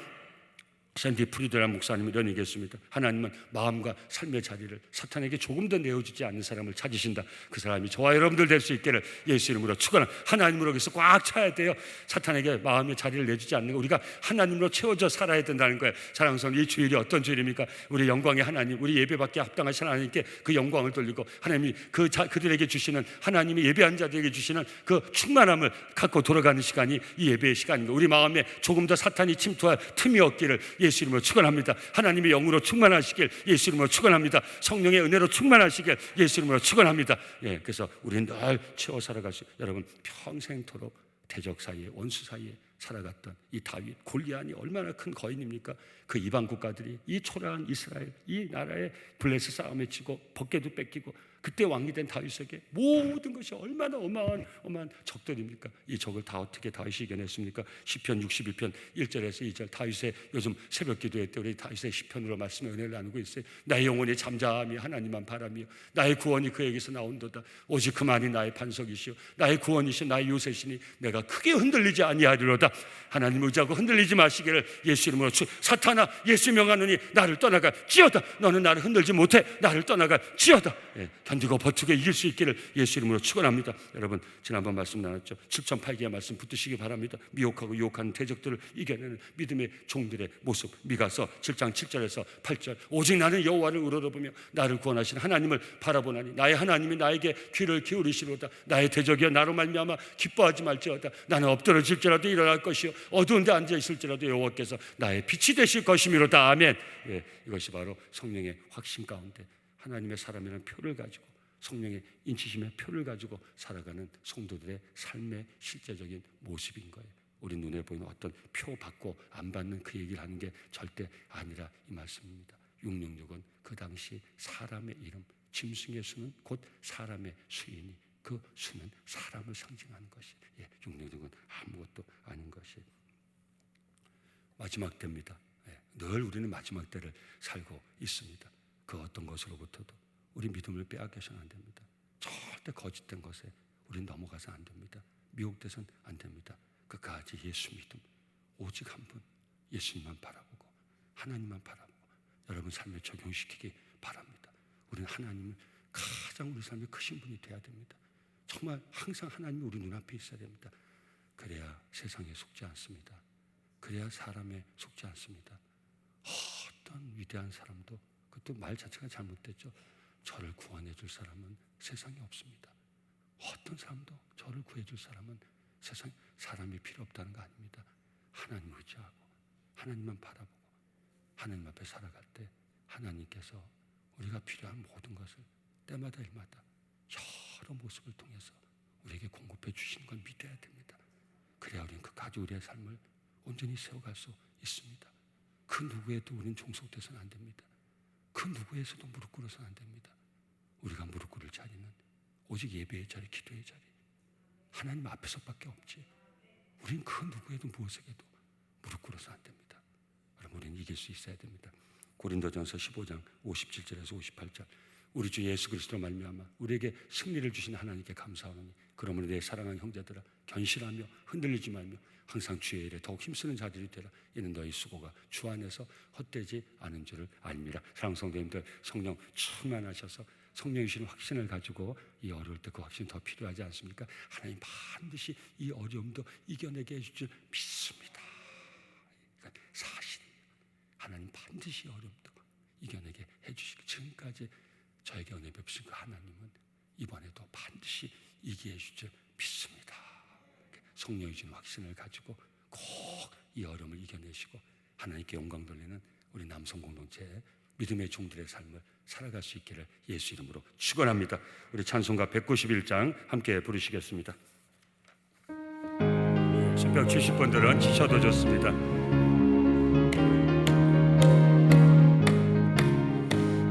샌디 프리드란 목사님이 이런 얘기했습니다. 하나님은 마음과 삶의 자리를 사탄에게 조금 더 내어주지 않는 사람을 찾으신다. 그 사람이 저와 여러분들 될 수 있기를 예수 이름으로 축원합니다. 하나님으로 해서 꽉 차야 돼요. 사탄에게 마음의 자리를 내주지 않는 거. 우리가 하나님으로 채워져 살아야 된다는 거예요. 사랑하는 성도, 이 주일이 어떤 주일입니까? 우리 영광의 하나님, 우리 예배받기에 합당하신 하나님께 그 영광을 돌리고 하나님이 그들에게 주시는, 하나님이 예배한 자들에게 주시는 그 충만함을 갖고 돌아가는 시간이 이 예배의 시간입니다. 우리 마음에 조금 더 사탄이 침투할 틈이 없기를 예수 이름으로 축원합니다. 하나님의 영으로 충만하시길 예수 이름으로 축원합니다. 성령의 은혜로 충만하시길 예수 이름으로 축원합니다. 그래서 우리는 늘 채워 살아갈 수, 여러분 평생토록 대적 사이에, 원수 사이에 살아갔던 이 다윗, 골리앗이 얼마나 큰 거인입니까? 그 이방 국가들이 이 초라한 이스라엘, 이 나라의 블레스 싸움에 치고 법궤도 뺏기고 그때 왕이 된 다윗에게 모든 것이 얼마나 어마어마한 적들입니까? 이 적을 다 어떻게 다윗이 이겨냈습니까? 시편 61편 1절에서 2절, 다윗의 요즘 새벽 기도회 때 우리 다윗의 시편으로 말씀의 은혜를 나누고 있어요. 나의 영혼의 잠잠함이 하나님만 바라며 나의 구원이 그에게서 나온도다. 오직 그만이 나의 반석이시오 나의 구원이시오 나의 요새시니 내가 크게 흔들리지 아니하리로다. 하나님 의지하고 흔들리지 마시기를 예수 이름으로 사탄아, 예수 명하노니 나를 떠나가 지어다. 너는 나를 흔들지 못해. 나를 떠나가 지어다. 견디고 버티고 이길 수 있기를 예수 이름으로 축원합니다. 여러분, 지난번 말씀 나눴죠. 7.8기의 말씀 붙드시기 바랍니다. 미혹하고 유혹하는 대적들을 이겨내는 믿음의 종들의 모습. 미가서 7장 7절에서 8절. 오직 나는 여호와를 우러러보며 나를 구원하신 하나님을 바라보나니 나의 하나님이 나에게 귀를 기울이시로다. 나의 대적이여 나로 말미암아 기뻐하지 말지어다. 나는 엎드러질지라도 일어날 것이요 어두운 데 앉아 있을지라도 여호와께서 나의 빛이 되실 것이미로다. 아멘. 이것이 바로 성령의 확신 가운데 하나님의 사람이라는 표를 가지고 성령의 인치심의 표를 가지고 살아가는 성도들의 삶의 실제적인 모습인 거예요. 우리 눈에 보이는 어떤 표 받고 안 받는 그 얘기를 하는 게 절대 아니라 이 말씀입니다. 666은 그 당시 사람의 이름, 짐승의 수는 곧 사람의 수이니 그 수는 사람을 상징하는 것이 666은 아무것도 아닌 것이 마지막 때입니다. 늘 우리는 마지막 때를 살고 있습니다. 그 어떤 것으로부터도 우리 믿음을 빼앗겨서는 안 됩니다. 절대 거짓된 것에 우리는 넘어가서 안 됩니다. 미혹돼서는 안 됩니다. 끝까지 예수 믿음, 오직 한 분 예수님만 바라보고 하나님만 바라보고 여러분 삶에 적용시키기 바랍니다. 우리는 하나님을 가장 우리 삶에 크신 분이 돼야 됩니다. 정말 항상 하나님이 우리 눈앞에 있어야 됩니다. 그래야 세상에 속지 않습니다. 그래야 사람에 속지 않습니다. 어떤 위대한 사람도 그것도 말 자체가 잘못됐죠. 저를 구원해 줄 사람은 세상에 없습니다. 어떤 사람도 저를 구해 줄 사람은 세상에 사람이 필요 없다는 거 아닙니다. 하나님 의지하고 하나님만 바라보고 하나님 앞에 살아갈 때 하나님께서 우리가 필요한 모든 것을 때마다 일마다 여러 모습을 통해서 우리에게 공급해 주시는 걸 믿어야 됩니다. 그래야 우리는 끝까지 우리의 삶을 온전히 세워갈 수 있습니다. 그 누구에도 우리는 종속돼서는 안 됩니다. 그 누구에서도 무릎 꿇어서는 안 됩니다. 우리가 무릎 꿇을 자리는 오직 예배의 자리, 기도의 자리, 하나님 앞에서밖에 없지. 우리는 그 누구에도 무엇에게도 무릎 꿇어서 안 됩니다. 여러분, 우리는 이길 수 있어야 됩니다. 고린도전서 15장 57절에서 58절. 우리 주 예수 그리스도로 말미암아 우리에게 승리를 주신 하나님께 감사하노니 그러므로 내 사랑하는 형제들아 견실하며 흔들리지 말며 항상 주의 일에 더욱 힘쓰는 자들이 되라. 이는 너희 수고가 주 안에서 헛되지 않은 줄을 알미라. 사랑하는 성도님들, 성령 충만하셔서 성령이 주시는 확신을 가지고 이 어려울 때 그 확신이 더 필요하지 않습니까? 하나님 반드시 이 어려움도 이겨내게 해줄 줄 믿습니다. 그러니까 사실이에요. 하나님 반드시 어려움도 이겨내게 해주시고 지금까지 저에게 은혜 베푸신 그 하나님은 이번에도 반드시 이기게 해줄 줄 믿습니다. 성령이 주는 확신을 가지고 꼭 이 어려움을 이겨내시고 하나님께 영광 돌리는 우리 남성 공동체의 믿음의 종들의 삶을 살아갈 수 있기를 예수 이름으로 축원합니다. 우리 찬송가 191장 함께 부르시겠습니다. 신병 70번들은 치셔도 좋습니다.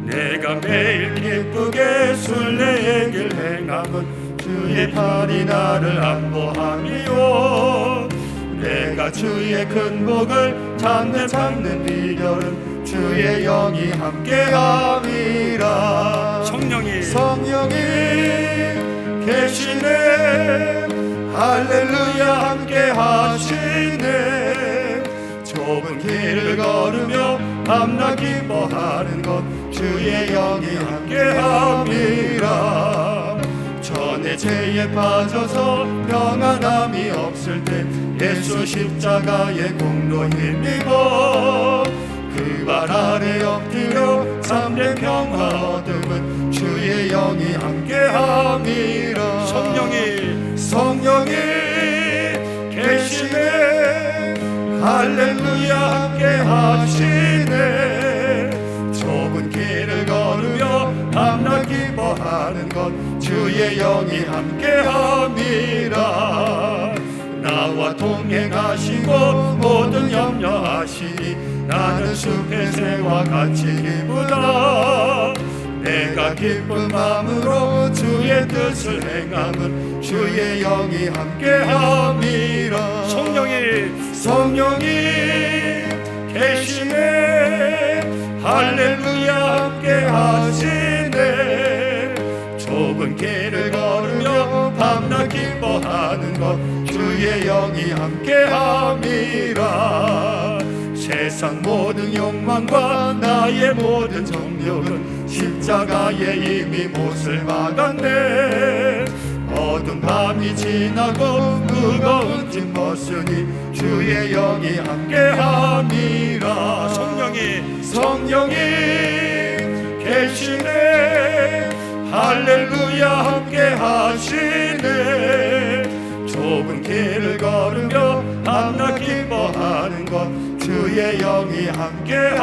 내가 매일 기쁘게 순례의 길 행함은 주의 팔이 나를 안보함이요 내가 주의 큰 복을 찾는 비결은 주의 영이 함께함이라. 성령이 계시네. 할렐루야 함께하시네. 좁은 길을 걸으며 밤낮 기뻐하는 것 주의 영이 함께함이라. 전에 죄에 빠져서 평안함이 없을 때 예수 십자가의 공로 힘입어 그 발 아래 엎드려 참된 평화 얻음은 주의 영이 함께함이라. 성령이 계시네. 할렐루야 함께하시네. 좁은 길을 걸으며 밤낮 기뻐하는 것 주의 영이 함께함이라. 나와 동행하시고 모든 염려하시니 나는 숲의 새와 같이 기쁘다. 내가 기쁜 마음으로 주의 뜻을 행함은 주의 영이 함께함이라. 성령이 계시네. 할렐루야 함께하시네. 좁은 길을 걸으며 밤낮 기뻐하는 것 주의 영이 함께함이라. 세상 모든 욕망과 나의 모든 정욕은 십자가에 이미 못을 박았네. 어두운 밤이 지나고 무거운 짐 벗으니 주의 영이 함께함이라. 성령이 계시네. 할렐루야 함께하시네. 좁은 길을 걸으며 밤낮 기뻐하는 것 주의 영이 함께함이라.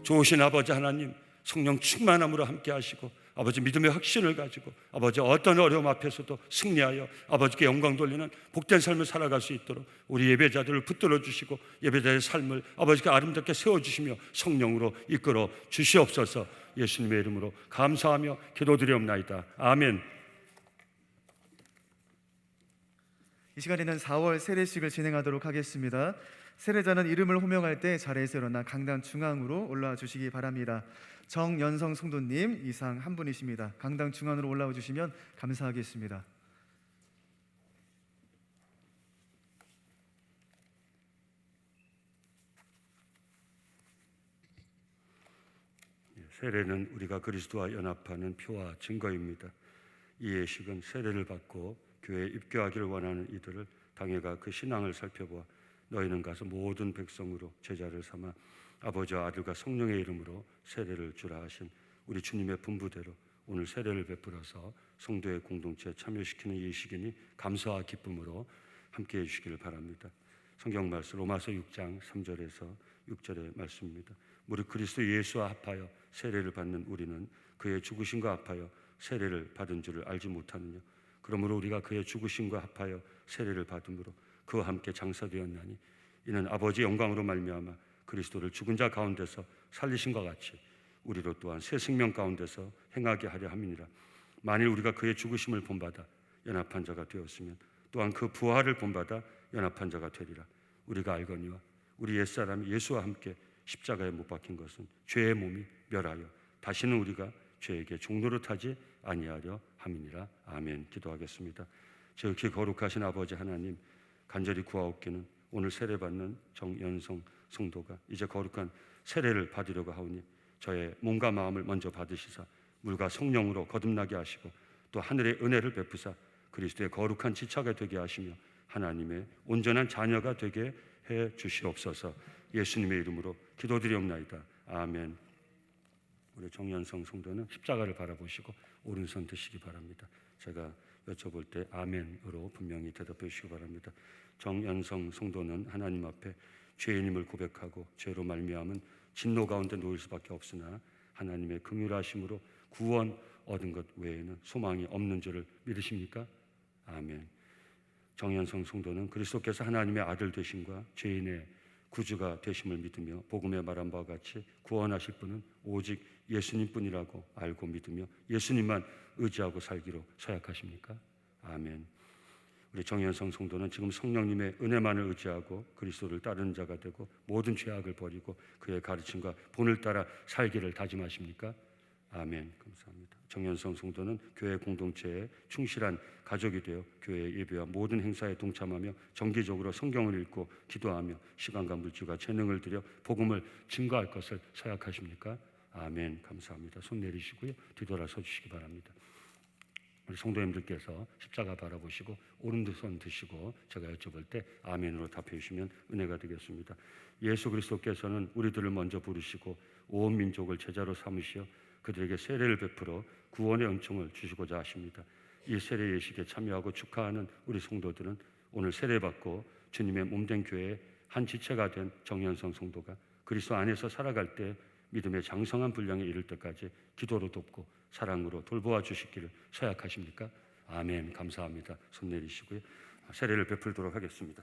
좋으신 아버지 하나님, 성령 충만함으로 함께 하시고 아버지 믿음의 확신을 가지고 아버지 어떤 어려움 앞에서도 승리하여 아버지께 영광 돌리는 복된 삶을 살아갈 수 있도록 우리 예배자들을 붙들어 주시고 예배자의 삶을 아버지께 아름답게 세워주시며 성령으로 이끌어 주시옵소서. 예수님의 이름으로 감사하며 기도드리옵나이다. 아멘. 이 시간에는 4월 세례식을 진행하도록 하겠습니다. 세례자는 이름을 호명할 때 자리에서 일어나 강당 중앙으로 올라와 주시기 바랍니다. 정연성 성도님 이상 한 분이십니다. 강당 중앙으로 올라와 주시면 감사하겠습니다. 세례는 우리가 그리스도와 연합하는 표와 증거입니다. 이 예식은 세례를 받고 교회에 입교하기를 원하는 이들을 당회가 그 신앙을 살펴보아 너희는 가서 모든 백성으로 제자를 삼아 아버지와 아들과 성령의 이름으로 세례를 주라 하신 우리 주님의 분부대로 오늘 세례를 베풀어서 성도의 공동체에 참여시키는 예식이니 감사와 기쁨으로 함께해 주시기를 바랍니다. 성경 말씀 로마서 6장 3절에서 6절의 말씀입니다. 무릇 그리스도 예수와 합하여 세례를 받는 우리는 그의 죽으심과 합하여 세례를 받은 줄을 알지 못하느냐. 그러므로 우리가 그의 죽으심과 합하여 세례를 받음으로 그와 함께 장사되었나니 이는 아버지 영광으로 말미암아 그리스도를 죽은 자 가운데서 살리신과 같이 우리로 또한 새 생명 가운데서 행하게 하려 함이니라. 만일 우리가 그의 죽으심을 본받아 연합한 자가 되었으면 또한 그 부활을 본받아 연합한 자가 되리라. 우리가 알거니와 우리 옛사람이 예수와 함께 십자가에 못 박힌 것은 죄의 몸이 멸하여 다시는 우리가 죄에게 종노릇하지 아니하려 함이니라. 아멘. 기도하겠습니다. 지극히 거룩하신 아버지 하나님, 간절히 구하옵기는 오늘 세례받는 정연성 성도가 이제 거룩한 세례를 받으려고 하오니 저의 몸과 마음을 먼저 받으시사 물과 성령으로 거듭나게 하시고 또 하늘의 은혜를 베푸사 그리스도의 거룩한 지체가 되게 하시며 하나님의 온전한 자녀가 되게 해 주시옵소서. 예수님의 이름으로 기도드리옵나이다. 아멘. 우리 정연성 성도는 십자가를 바라보시고 오른손 드시기 바랍니다. 제가 여쭤볼 때 아멘으로 분명히 대답해 주시기 바랍니다. 정연성 성도는 하나님 앞에 죄인임을 고백하고 죄로 말미암은 진노 가운데 놓일 수밖에 없으나 하나님의 긍휼하심으로 구원 얻은 것 외에는 소망이 없는 줄을 믿으십니까? 아멘. 정연성 성도는 그리스도께서 하나님의 아들 되심과 죄인의 구주가 되심을 믿으며 복음에 말한 바와 같이 구원하실 분은 오직 예수님뿐이라고 알고 믿으며 예수님만 의지하고 살기로 서약하십니까? 아멘. 우리 정연성 성도는 지금 성령님의 은혜만을 의지하고 그리스도를 따르는 자가 되고 모든 죄악을 버리고 그의 가르침과 본을 따라 살기를 다짐하십니까? 아멘. 감사합니다. 정연성 성도는 교회 공동체에 충실한 가족이 되어 교회 예배와 모든 행사에 동참하며 정기적으로 성경을 읽고 기도하며 시간과 물질과 재능을 들여 복음을 증거할 것을 서약하십니까? 아멘. 감사합니다. 손 내리시고요. 뒤돌아서 주시기 바랍니다. 우리 성도님들께서 십자가 바라보시고 오른손 드시고 제가 여쭤볼 때 아멘으로 답해 주시면 은혜가 되겠습니다. 예수 그리스도께서는 우리들을 먼저 부르시고 온 민족을 제자로 삼으시어 그들에게 세례를 베풀어 구원의 은총을 주시고자 하십니다. 이 세례 예식에 참여하고 축하하는 우리 성도들은 오늘 세례받고 주님의 몸된 교회의 한 지체가 된 정연성 성도가 그리스도 안에서 살아갈 때 믿음의 장성한 분량에 이를 때까지 기도로 돕고 사랑으로 돌보아 주시기를 서약하십니까? 아멘. 감사합니다. 손 내리시고요. 세례를 베풀도록 하겠습니다.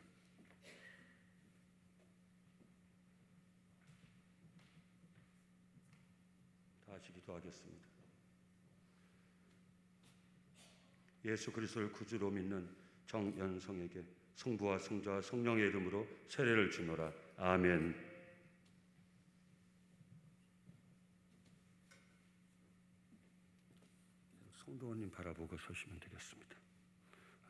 다 같이 기도하겠습니다. 예수 그리스도를 구주로 믿는 정연성에게 성부와 성자와 성령의 이름으로 세례를 주노라. 아멘. 성도님 바라보고 서시면 되겠습니다.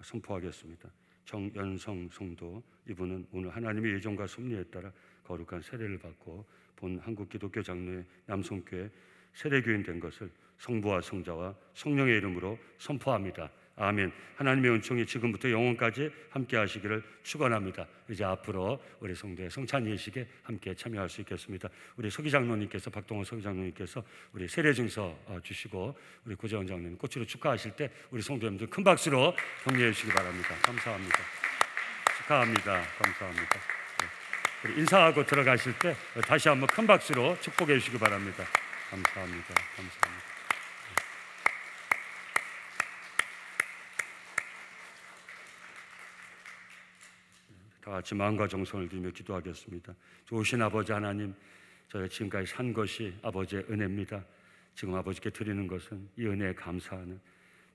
선포하겠습니다. 정연성 성도, 이분은 오늘 하나님의 예정과 섭리에 따라 거룩한 세례를 받고 본 한국 기독교 장로회 남성교회 세례교인 된 것을 성부와 성자와 성령의 이름으로 선포합니다. 아멘. 하나님의 은총이 지금부터 영원까지 함께 하시기를 축원합니다. 이제 앞으로 우리 성도의 성찬 예식에 함께 참여할 수 있겠습니다. 우리 서기장로님께서, 박동원 서기장로님께서 우리 세례 증서 주시고 우리 고재원 장로님 꽃으로 축하하실 때 우리 성도 여러분들 큰 박수로 격려해 주시기 바랍니다. 감사합니다. 축하합니다. 감사합니다. 우리 인사하고 들어가실 때 다시 한번 큰 박수로 축복해 주시기 바랍니다. 감사합니다. 감사합니다. 다 같이 마음과 정성을 들이며 기도하겠습니다. 좋으신 아버지 하나님, 저희가 지금까지 산 것이 아버지의 은혜입니다. 지금 아버지께 드리는 것은 이 은혜에 감사하는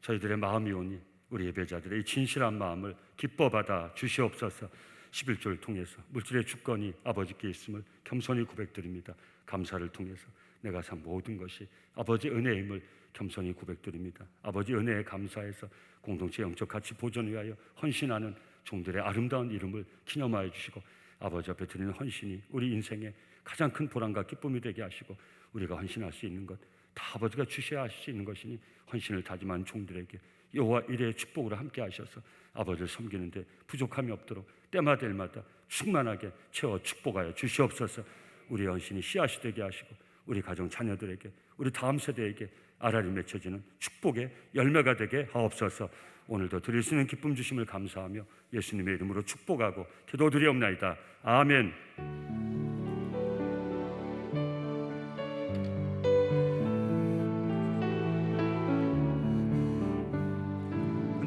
저희들의 마음이 오니 우리 예배자들의 이 진실한 마음을 기뻐 받아 주시옵소서. 11조를 통해서 물질의 주권이 아버지께 있음을 겸손히 고백드립니다. 감사를 통해서 내가 산 모든 것이 아버지 은혜임을 겸손히 고백드립니다. 아버지 은혜에 감사해서 공동체 영적 가치 보존을 위하여 헌신하는 종들의 아름다운 이름을 기념하여 주시고 아버지 앞에 드리는 헌신이 우리 인생의 가장 큰 보람과 기쁨이 되게 하시고 우리가 헌신할 수 있는 것 다 아버지가 주셔야 하실 수 있는 것이니 헌신을 다짐한 종들에게 여호와 이레의 축복으로 함께 하셔서 아버지를 섬기는데 부족함이 없도록 때마다 충만하게 채워 축복하여 주시옵소서. 우리의 헌신이 씨앗이 되게 하시고 우리 가정 자녀들에게 우리 다음 세대에게 알알이 맺혀지는 축복의 열매가 되게 하옵소서. 오늘도 드릴 수 있는 기쁨 주심을 감사하며 예수님의 이름으로 축복하고 기도드리옵나이다. 아멘.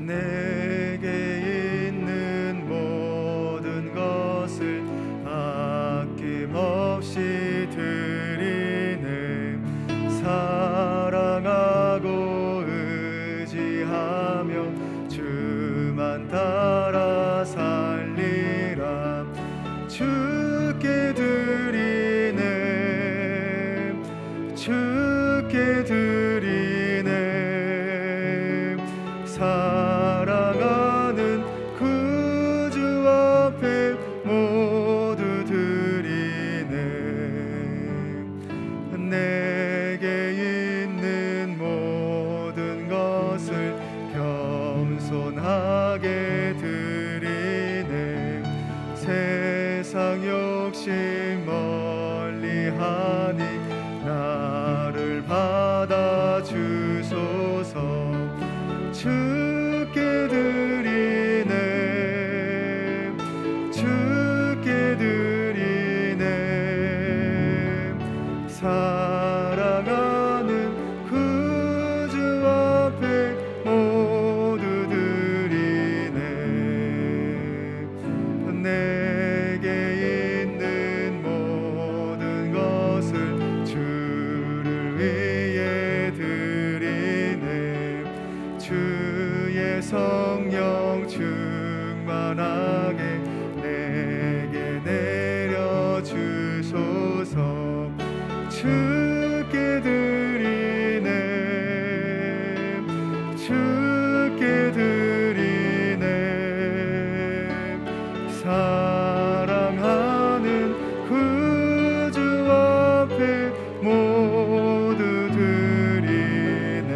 내게 있는 모든 것을 아낌없이 드리네. 사랑하고 의지하며 주만 따라 살리라. 주께 드리네. 주께 드리네. 사랑하는 그 주 앞에 모두 드리네. 내게 있는 모든 것을 겸손하게 드리네. 세상 욕심 멀리하니 나를 받아 주소서. 주께 드리네. 주께 드리네. 사랑하는 그 주 앞에 모두 드리네. 내게 있는 모든 것을 주를 위해 드리네. 주의 성령 충만하게 내게 내려 주소서. 주께 드리네. 주께 드리네. 사랑하는 그 주 앞에 모두 드리네.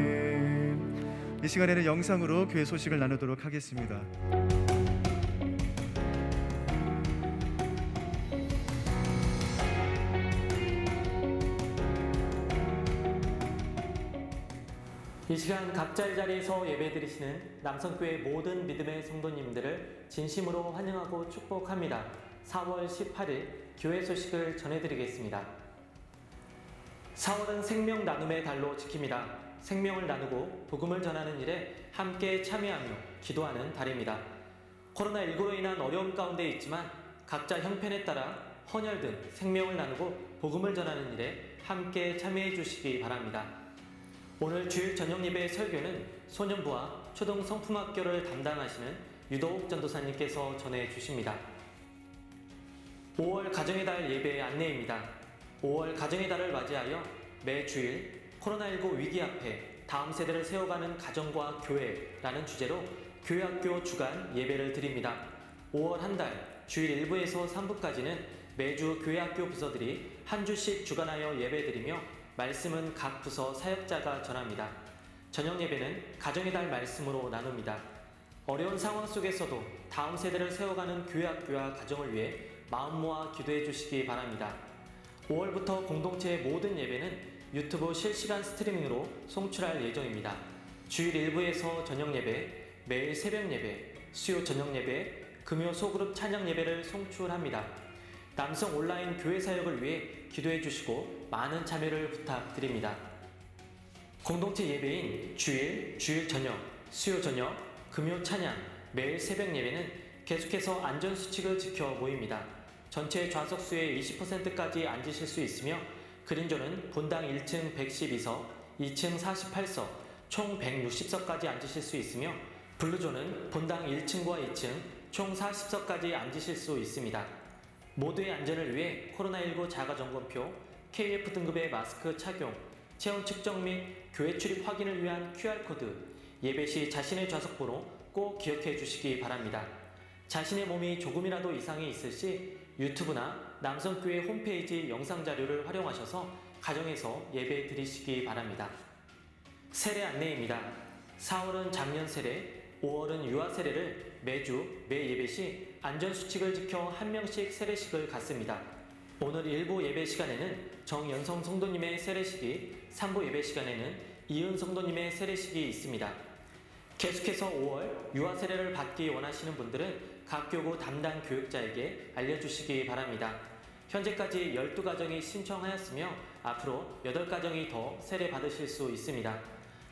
아멘. 이 시간에는 영상으로 교회 소식을 나누도록 하겠습니다. 이 시간 각자의 자리에서 예배드리시는 남성교회 모든 믿음의 성도님들을 진심으로 환영하고 축복합니다. 4월 18일 교회 소식을 전해드리겠습니다. 4월은 생명 나눔의 달로 지킵니다. 생명을 나누고 복음을 전하는 일에 함께 참여하며 기도하는 달입니다. 코로나19로 인한 어려움 가운데 있지만 각자 형편에 따라 헌혈 등 생명을 나누고 복음을 전하는 일에 함께 참여해 주시기 바랍니다. 오늘 주일 저녁 예배 설교는 소년부와 초등 성품학교를 담당하시는 유도옥 전도사님께서 전해 주십니다. 5월 가정의 달 예배 안내입니다. 5월 가정의 달을 맞이하여 매주일 코로나19 위기 앞에 다음 세대를 세워가는 가정과 교회라는 주제로 교회학교 주간 예배를 드립니다. 5월 한 달 주일 1부에서 3부까지는 매주 교회학교 부서들이 한 주씩 주간하여 예배드리며 말씀은 각 부서 사역자가 전합니다. 저녁 예배는 가정의 달 말씀으로 나눕니다. 어려운 상황 속에서도 다음 세대를 세워가는 교회학교와 가정을 위해 마음 모아 기도해 주시기 바랍니다. 5월부터 공동체의 모든 예배는 유튜브 실시간 스트리밍으로 송출할 예정입니다. 주일 1부에서 저녁 예배, 매일 새벽 예배, 수요 저녁 예배, 금요 소그룹 찬양 예배를 송출합니다. 남성 온라인 교회 사역을 위해 기도해 주시고 많은 참여를 부탁드립니다. 공동체 예배인 주일 저녁, 수요 저녁, 금요 찬양, 매일 새벽 예배는 계속해서 안전수칙을 지켜 모입니다. 전체 좌석수의 20%까지 앉으실 수 있으며 그린존은 본당 1층 112석, 2층 48석, 총 160석까지 앉으실 수 있으며 블루존은 본당 1층과 2층 총 40석까지 앉으실 수 있습니다. 모두의 안전을 위해 코로나19 자가점검표, KF 등급의 마스크 착용, 체온 측정 및 교회 출입 확인을 위한 QR코드, 예배 시 자신의 좌석번호 꼭 기억해 주시기 바랍니다. 자신의 몸이 조금이라도 이상이 있을 시 유튜브나 남성교회 홈페이지 영상 자료를 활용하셔서 가정에서 예배 드리시기 바랍니다. 세례 안내입니다. 4월은 작년 세례, 5월은 유아 세례를 매주 매 예배 시 안전수칙을 지켜 한 명씩 세례식을 갖습니다. 오늘 1부 예배 시간에는 정연성 성도님의 세례식이, 3부 예배 시간에는 이은 성도님의 세례식이 있습니다. 계속해서 5월 유아 세례를 받기 원하시는 분들은 각 교구 담당 교육자에게 알려주시기 바랍니다. 현재까지 12가정이 신청하였으며 앞으로 8가정이 더 세례 받으실 수 있습니다.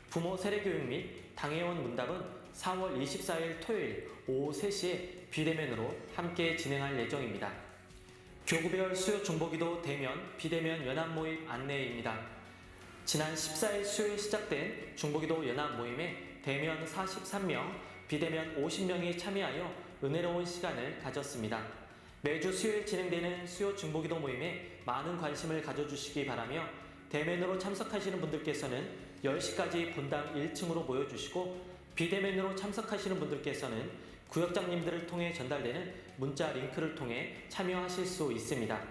부모 세례 교육 및 당회원 문답은 4월 24일 토요일 오후 3시에 비대면으로 함께 진행할 예정입니다. 교구별 수요 중보기도 대면, 비대면 연합 모임 안내입니다. 지난 14일 수요일 시작된 중보기도 연합 모임에 대면 43명, 비대면 50명이 참여하여 은혜로운 시간을 가졌습니다. 매주 수요일 진행되는 수요 중보기도 모임에 많은 관심을 가져주시기 바라며 대면으로 참석하시는 분들께서는 10시까지 본당 1층으로 모여주시고 비대면으로 참석하시는 분들께서는 구역장님들을 통해 전달되는 문자 링크를 통해 참여하실 수 있습니다.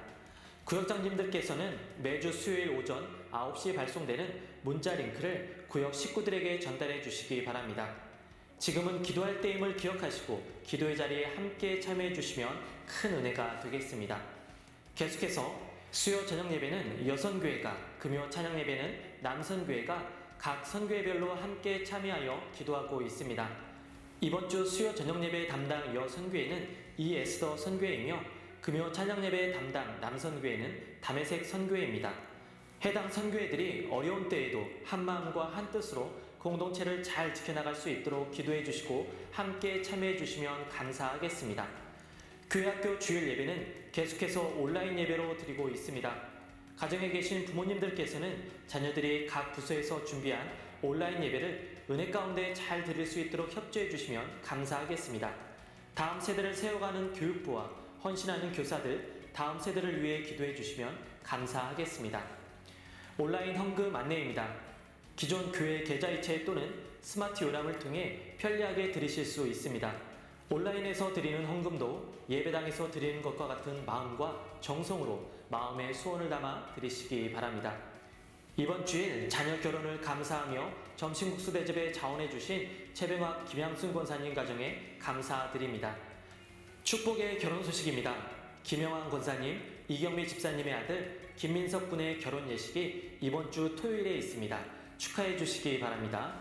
구역장님들께서는 매주 수요일 오전 9시에 발송되는 문자 링크를 구역 식구들에게 전달해 주시기 바랍니다. 지금은 기도할 때임을 기억하시고 기도의 자리에 함께 참여해 주시면 큰 은혜가 되겠습니다. 계속해서 수요 저녁 예배는 여선교회가, 금요 찬양 예배는 남선교회가 각 선교회별로 함께 참여하여 기도하고 있습니다. 이번 주 수요 저녁 예배 담당 여선교회는 이에스더 선교회이며 금요 찬양 예배 담당 남선교회는 담에색 선교회입니다. 해당 선교회들이 어려운 때에도 한 마음과 한 뜻으로 공동체를 잘 지켜나갈 수 있도록 기도해 주시고 함께 참여해 주시면 감사하겠습니다. 교회학교 주일 예배는 계속해서 온라인 예배로 드리고 있습니다. 가정에 계신 부모님들께서는 자녀들이 각 부서에서 준비한 온라인 예배를 은혜 가운데 잘 드릴 수 있도록 협조해 주시면 감사하겠습니다. 다음 세대를 세워가는 교육부와 헌신하는 교사들, 다음 세대를 위해 기도해 주시면 감사하겠습니다. 온라인 헌금 안내입니다. 기존 교회 계좌이체 또는 스마트 요람을 통해 편리하게 드리실 수 있습니다. 온라인에서 드리는 헌금도 예배당에서 드리는 것과 같은 마음과 정성으로 마음의 소원을 담아 드리시기 바랍니다. 이번 주일 자녀 결혼을 감사하며 점심국수 대접에 자원해 주신 최병학 김양순 권사님 가정에 감사드립니다. 축복의 결혼 소식입니다. 김영환 권사님, 이경미 집사님의 아들 김민석 군의 결혼 예식이 이번 주 토요일에 있습니다. 축하해 주시기 바랍니다.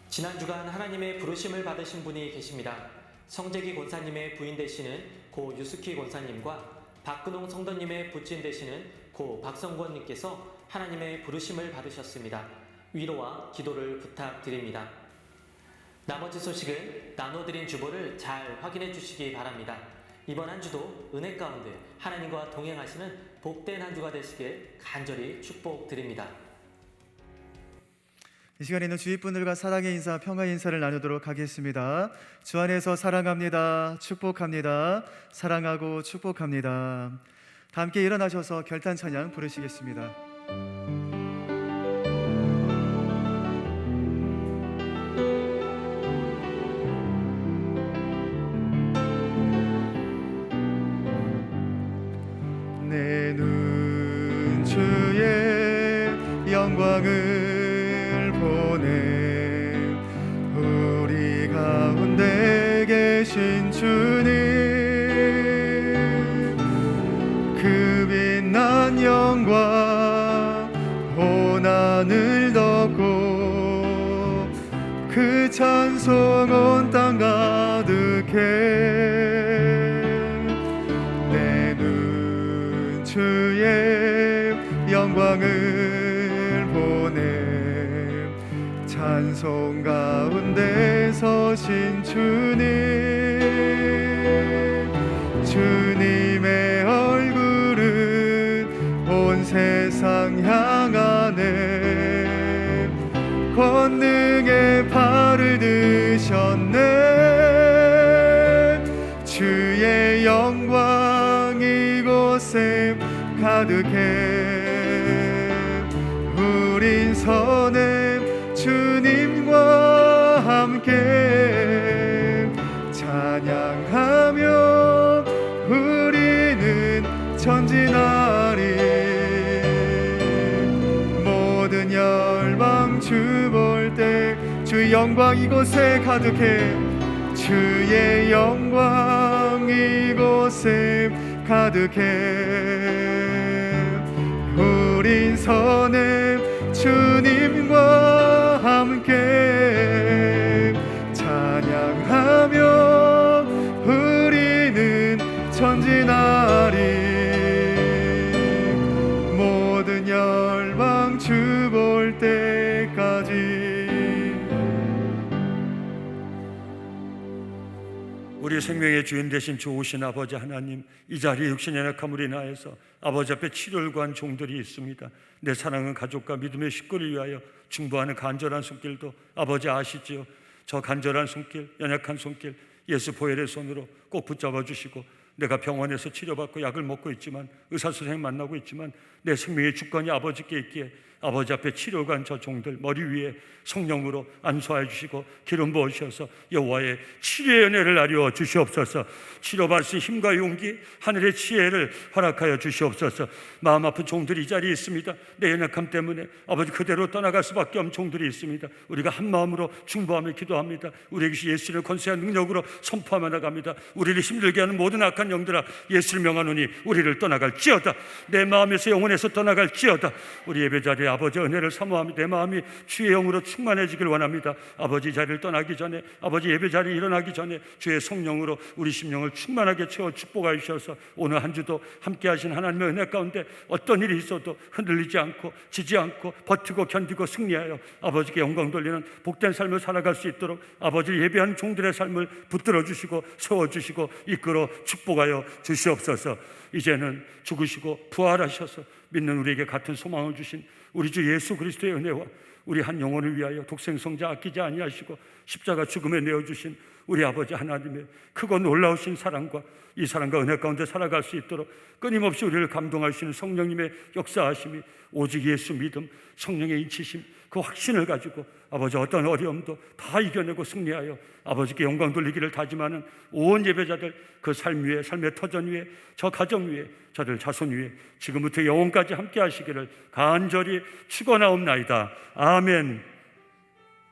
지난 주간 하나님의 부르심을 받으신 분이 계십니다. 성재기 권사님의 부인 되시는 고 유스키 권사님과 박근홍 성도님의 부친 되시는 고 박성권님께서 하나님의 부르심을 받으셨습니다. 위로와 기도를 부탁드립니다. 나머지 소식은 나눠드린 주보를 잘 확인해 주시기 바랍니다. 이번 한 주도 은혜 가운데 하나님과 동행하시는 복된 한 주가 되시길 간절히 축복드립니다. 이 시간에는 주위 분들과 사랑의 인사, 평화의 인사를 나누도록 하겠습니다. 주 안에서 사랑합니다. 축복합니다. 사랑하고 축복합니다. 다 함께 일어나셔서 결단 찬양 부르시겠습니다. 내 눈 주의 영광을 보네. 우리 가운데 계신 주님, 그 빛난 영광 온 하늘 덮고 그 찬송 온 땅 가득해. 내 눈 주의 영광을 보네. 찬송 가운데 서신 주님, 주님의 얼굴은 온 세상 향하네. 권능의 발을 드셨네. 주의 영광 이곳에 가득해. 우린 선해 주님과 함께 찬양하며 우리는 전진하리. 모든 열방 주 볼 때 주의 영광 이곳에 가득해. 주의 영광 이곳에 가득해. 우린 선해 주님과 함께 찬양하며 우리는 전진하리. 모든 열방 주 볼 때까지. 우리 생명의 주인 되신 좋으신 아버지 하나님, 이 자리에 육신의 약함을 인하여서 아버지 앞에 치료를 구한 종들이 있습니다. 내 사랑하는 가족과 믿음의 식구를 위하여 중보하는 간절한 손길도 아버지 아시지요. 저 간절한 손길, 연약한 손길 예수 보혈의 손으로 꼭 붙잡아 주시고, 내가 병원에서 치료받고 약을 먹고 있지만, 의사선생님 만나고 있지만 내 생명의 주권이 아버지께 있기에 아버지 앞에 치료관 저 종들 머리 위에 성령으로 안수하여 주시고 기름 부으셔서 여호와의 치료의 은혜를 나누어 주시옵소서. 치료받을 수 있는 힘과 용기, 하늘의 지혜를 허락하여 주시옵소서. 마음 아픈 종들이 이 자리에 있습니다. 내 연약함 때문에 아버지 그대로 떠나갈 수밖에 없는 종들이 있습니다. 우리가 한 마음으로 중보하며 기도합니다. 우리에게 예수의 권세와 능력으로 선포하며 나갑니다. 우리를 힘들게 하는 모든 악한 영들아, 예수를 명하노니 우리를 떠나갈지어다. 내 마음에서 영혼에서 떠나갈지어다. 우리 예배 자리에 아버지 은혜를 사모하며 내 마음이 주의 영으로 충만해지길 원합니다. 아버지 자리를 떠나기 전에, 아버지 예배 자리에 일어나기 전에 주의 성령으로 우리 심령을 충만하게 채워 축복하여 주셔서 오늘 한 주도 함께 하신 하나님의 은혜 가운데 어떤 일이 있어도 흔들리지 않고 지지 않고 버티고 견디고 승리하여 아버지께 영광 돌리는 복된 삶을 살아갈 수 있도록 아버지를 예배하는 종들의 삶을 붙들어 주시고 세워주시고 이끌어 축복하여 주시옵소서. 이제는 죽으시고 부활하셔서 믿는 우리에게 같은 소망을 주신 우리 주 예수 그리스도의 은혜와 우리 한 영혼을 위하여 독생성자 아끼지 아니하시고 십자가 죽음에 내어주신 우리 아버지 하나님의 크고 놀라우신 사랑과 이 사랑과 은혜 가운데 살아갈 수 있도록 끊임없이 우리를 감동하시는 성령님의 역사하심이, 오직 예수 믿음, 성령의 인치심, 그 확신을 가지고 아버지 어떤 어려움도 다 이겨내고 승리하여 아버지께 영광 돌리기를 다짐하는 온 예배자들, 그 삶 위에, 삶의 터전 위에, 저 가정 위에, 저들 자손 위에 지금부터 영원까지 함께 하시기를 간절히 축원하옵나이다. 아멘.